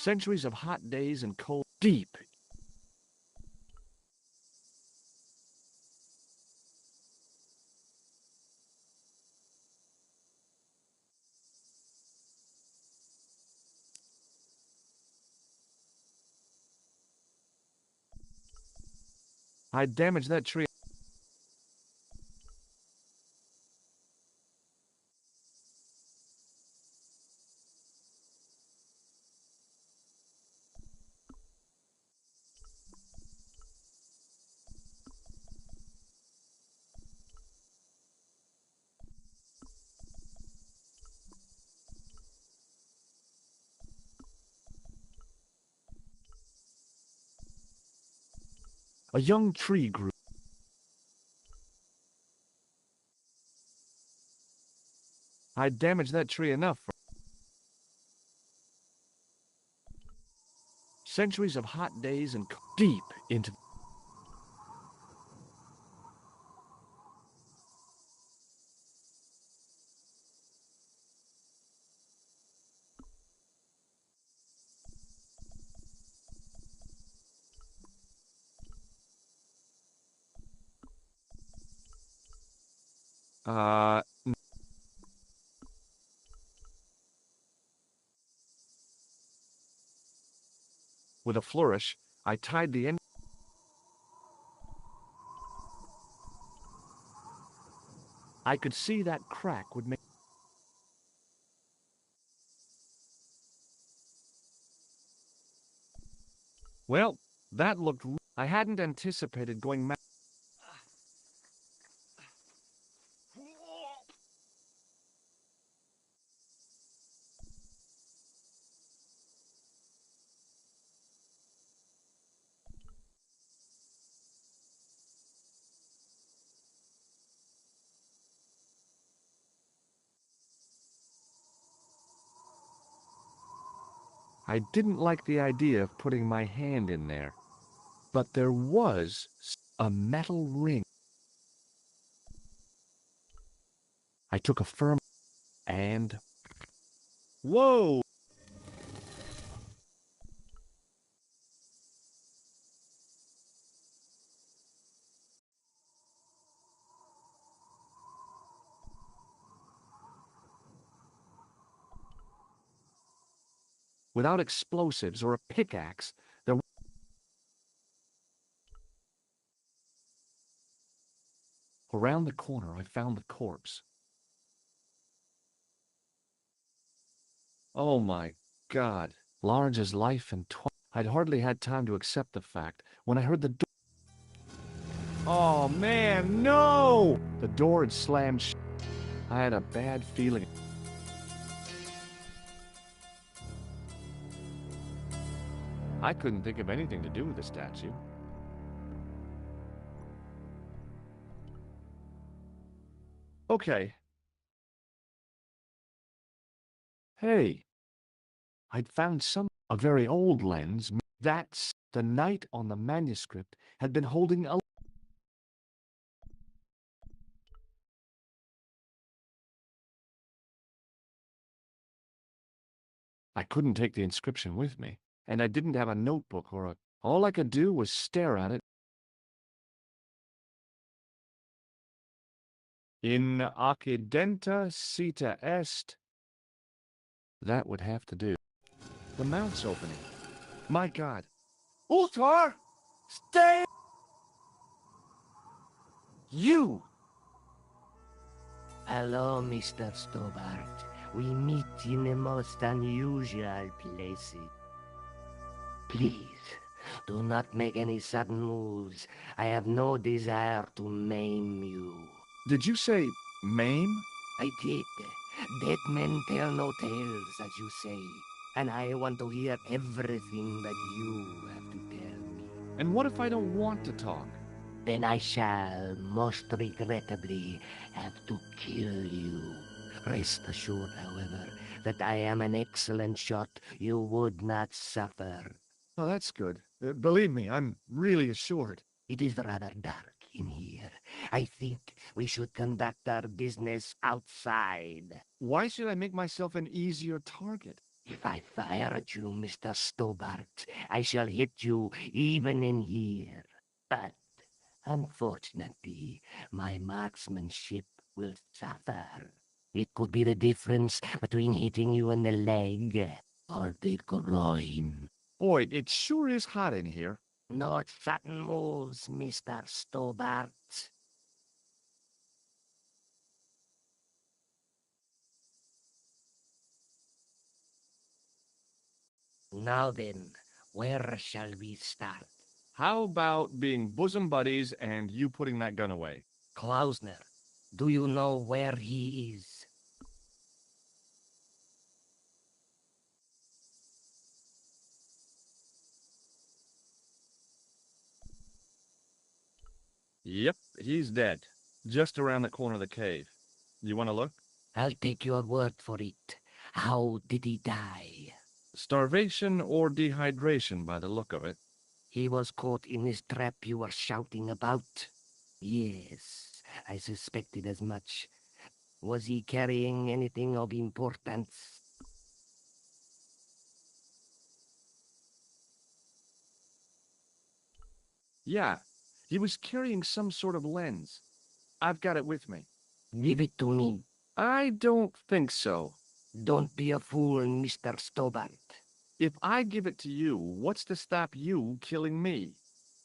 Speaker 1: Centuries of hot days and cold deep. I damaged that tree. A young tree grew. I damaged that tree enough for centuries of hot days and deep into. Uh, with a flourish, I tied the end. I could see that crack would make. Well, that looked. I hadn't anticipated going mad. I didn't like the idea of putting my hand in there, but there was a metal ring. I took a firm and... Whoa! Without explosives or a pickaxe, there... Around the corner, I found the corpse. Oh my God. Large as life and I'd hardly had time to accept the fact when I heard the door. Oh man, no! The door had slammed shut. I had a bad feeling. I couldn't think of anything to do with the statue. Okay. Hey, I'd found a very old lens. That's the knight on the manuscript had been holding a... I couldn't take the inscription with me, and I didn't have a notebook or a... All I could do was stare at it. In accidenta cita est. That would have to do. The mouth's opening. My God. Ultar! Stay! You!
Speaker 14: Hello, Mr. Stobart. We meet in the most unusual places. Please, do not make any sudden moves. I have no desire to maim you.
Speaker 1: Did you say maim?
Speaker 14: I did. Dead men tell no tales, as you say. And I want to hear everything that you have to tell me.
Speaker 1: And what if I don't want to talk?
Speaker 14: Then I shall, most regrettably, have to kill you. Rest assured, however, that I am an excellent shot you would not suffer.
Speaker 1: Oh, that's good. Believe me, I'm really assured.
Speaker 14: It is rather dark in here. I think we should conduct our business outside.
Speaker 1: Why should I make myself an easier target?
Speaker 14: If I fire at you, Mr. Stobart, I shall hit you even in here. But, unfortunately, my marksmanship will suffer. It could be the difference between hitting you in the leg or the groin.
Speaker 1: Boy, it sure is hot in here.
Speaker 14: No sudden moves, Mr. Stobart. Now then, where shall we start?
Speaker 1: How about being bosom buddies and you putting that gun away?
Speaker 14: Klausner, do you know where he is?
Speaker 1: Yep, he's dead. Just around the corner of the cave. You want to look?
Speaker 14: I'll take your word for it. How did he die?
Speaker 1: Starvation or dehydration by the look of it.
Speaker 14: He was caught in this trap you were shouting about? Yes, I suspected as much. Was he carrying anything of importance?
Speaker 1: Yeah, he was carrying some sort of lens. I've got it with me.
Speaker 14: Give it to me.
Speaker 1: I don't think so.
Speaker 14: Don't be a fool, Mr. Stobart.
Speaker 1: If I give it to you, what's to stop you killing me?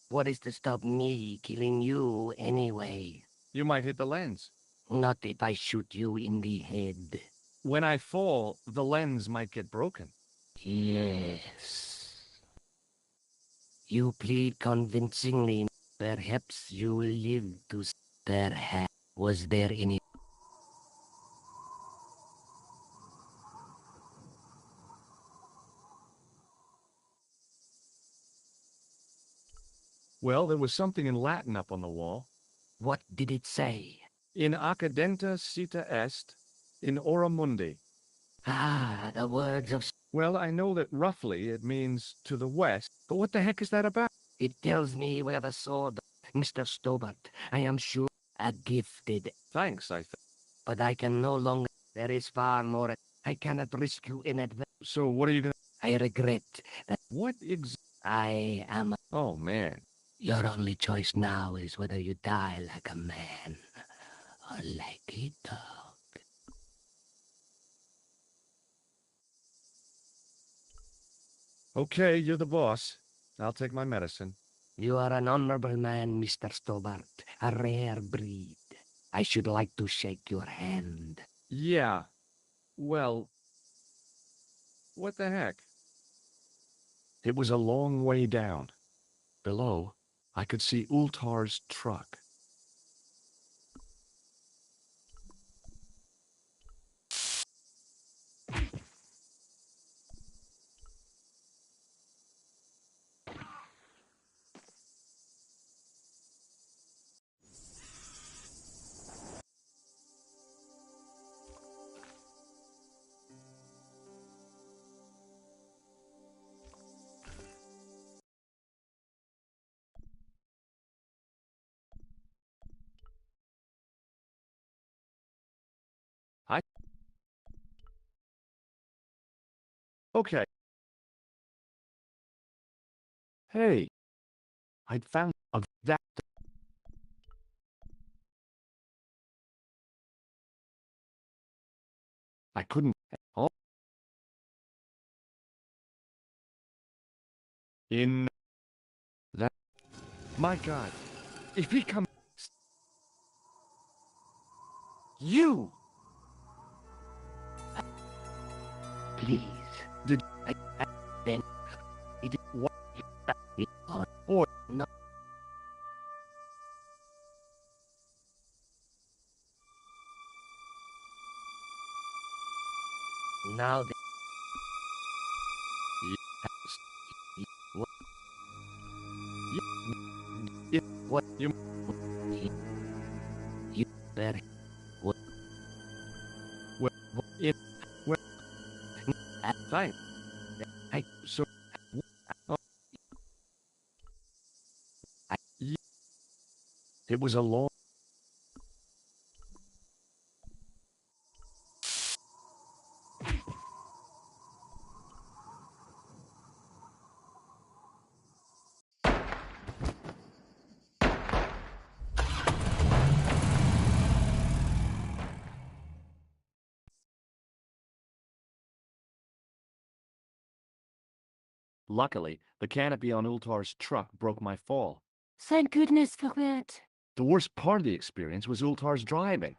Speaker 14: What is to stop me killing you anyway?
Speaker 1: You might hit the lens.
Speaker 14: Not if I shoot you in the head.
Speaker 1: When I fall, the lens might get broken.
Speaker 14: Yes. You plead convincingly. Perhaps you will live to... Perhaps. Was there any...
Speaker 1: Well, there was something in Latin up on the wall.
Speaker 14: What did it say?
Speaker 1: In accidenta cita est, in ora mundi.
Speaker 14: Ah, the words of...
Speaker 1: Well, I know that roughly it means to the west, but what the heck is that about?
Speaker 14: It tells me where the sword... Mr. Stobart, I am sure a gifted...
Speaker 1: Thanks,
Speaker 14: But I can no longer... There is far more... I cannot risk you in advance.
Speaker 1: So what are you gonna...
Speaker 14: I regret that...
Speaker 1: What
Speaker 14: I am...
Speaker 1: Oh, man.
Speaker 14: Your only choice now is whether you die like a man or like a dog.
Speaker 1: Okay, you're the boss. I'll take my medicine.
Speaker 14: You are an honorable man, Mr. Stobart. A rare breed. I should like to shake your hand.
Speaker 1: Yeah. Well... What the heck? It was a long way down. Below, I could see Ultar's truck. Okay. Hey. I'd found that... I couldn't... Oh. In... That... My God. If he comes... You!
Speaker 14: Please.
Speaker 1: Did...
Speaker 14: Then... It...
Speaker 1: What?
Speaker 14: Or... No. Now the...
Speaker 1: What? You...
Speaker 14: You better... What?
Speaker 1: Well, it... Well... Thanks. I... So... Oh. It was a long... Luckily, the canopy on Ultar's truck broke my fall.
Speaker 6: Thank goodness for that.
Speaker 1: The worst part of the experience was Ultar's driving.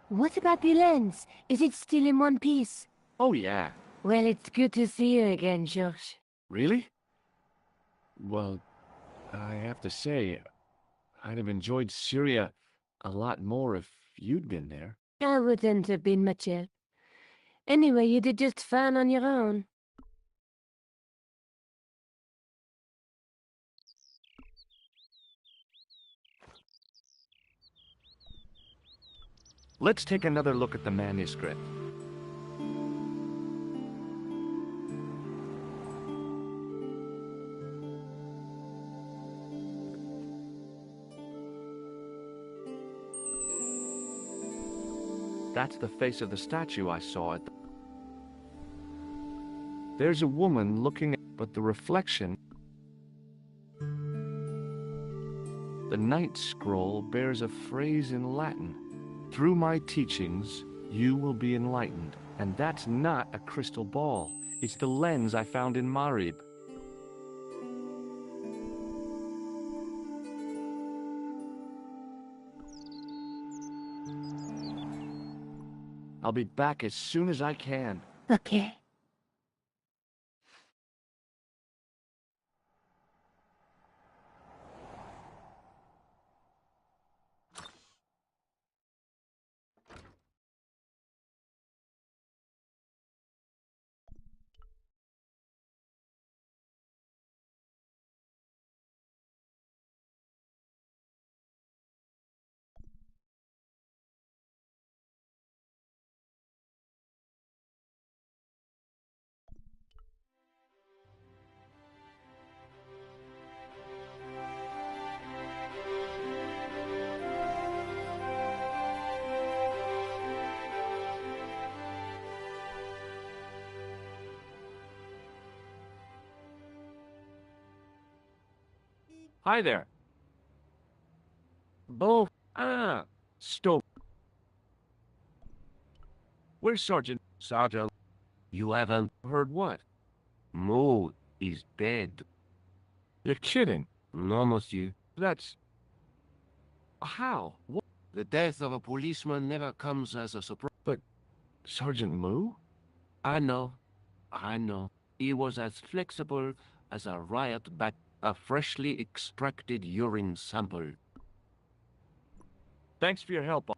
Speaker 6: What about the lens? Is it still in one piece?
Speaker 1: Oh, yeah.
Speaker 6: Well, it's good to see you again, George.
Speaker 1: Really? Well, I have to say, I'd have enjoyed Syria a lot more if you'd been there.
Speaker 6: I wouldn't have been much help. Anyway, you did just fine on your own.
Speaker 1: Let's take another look at the manuscript. That's the face of the statue I saw at the... There's a woman looking at... but the reflection... The ninth scroll bears a phrase in Latin. Through my teachings, you will be enlightened. And that's not a crystal ball. It's the lens I found in Marib. I'll be back as soon as I can.
Speaker 6: Okay.
Speaker 1: Hi there.
Speaker 3: Bo.
Speaker 1: Stoke. Where's Sergeant?
Speaker 5: Sergeant, you haven't
Speaker 1: Heard what?
Speaker 5: Mo is dead.
Speaker 1: You're kidding.
Speaker 5: No, monsieur.
Speaker 1: That's... How? What?
Speaker 5: The death of a policeman never comes as a surprise.
Speaker 1: But... Sergeant Moo?
Speaker 5: I know. He was as flexible as a riot bat, a freshly extracted urine sample.
Speaker 1: Thanks for your help.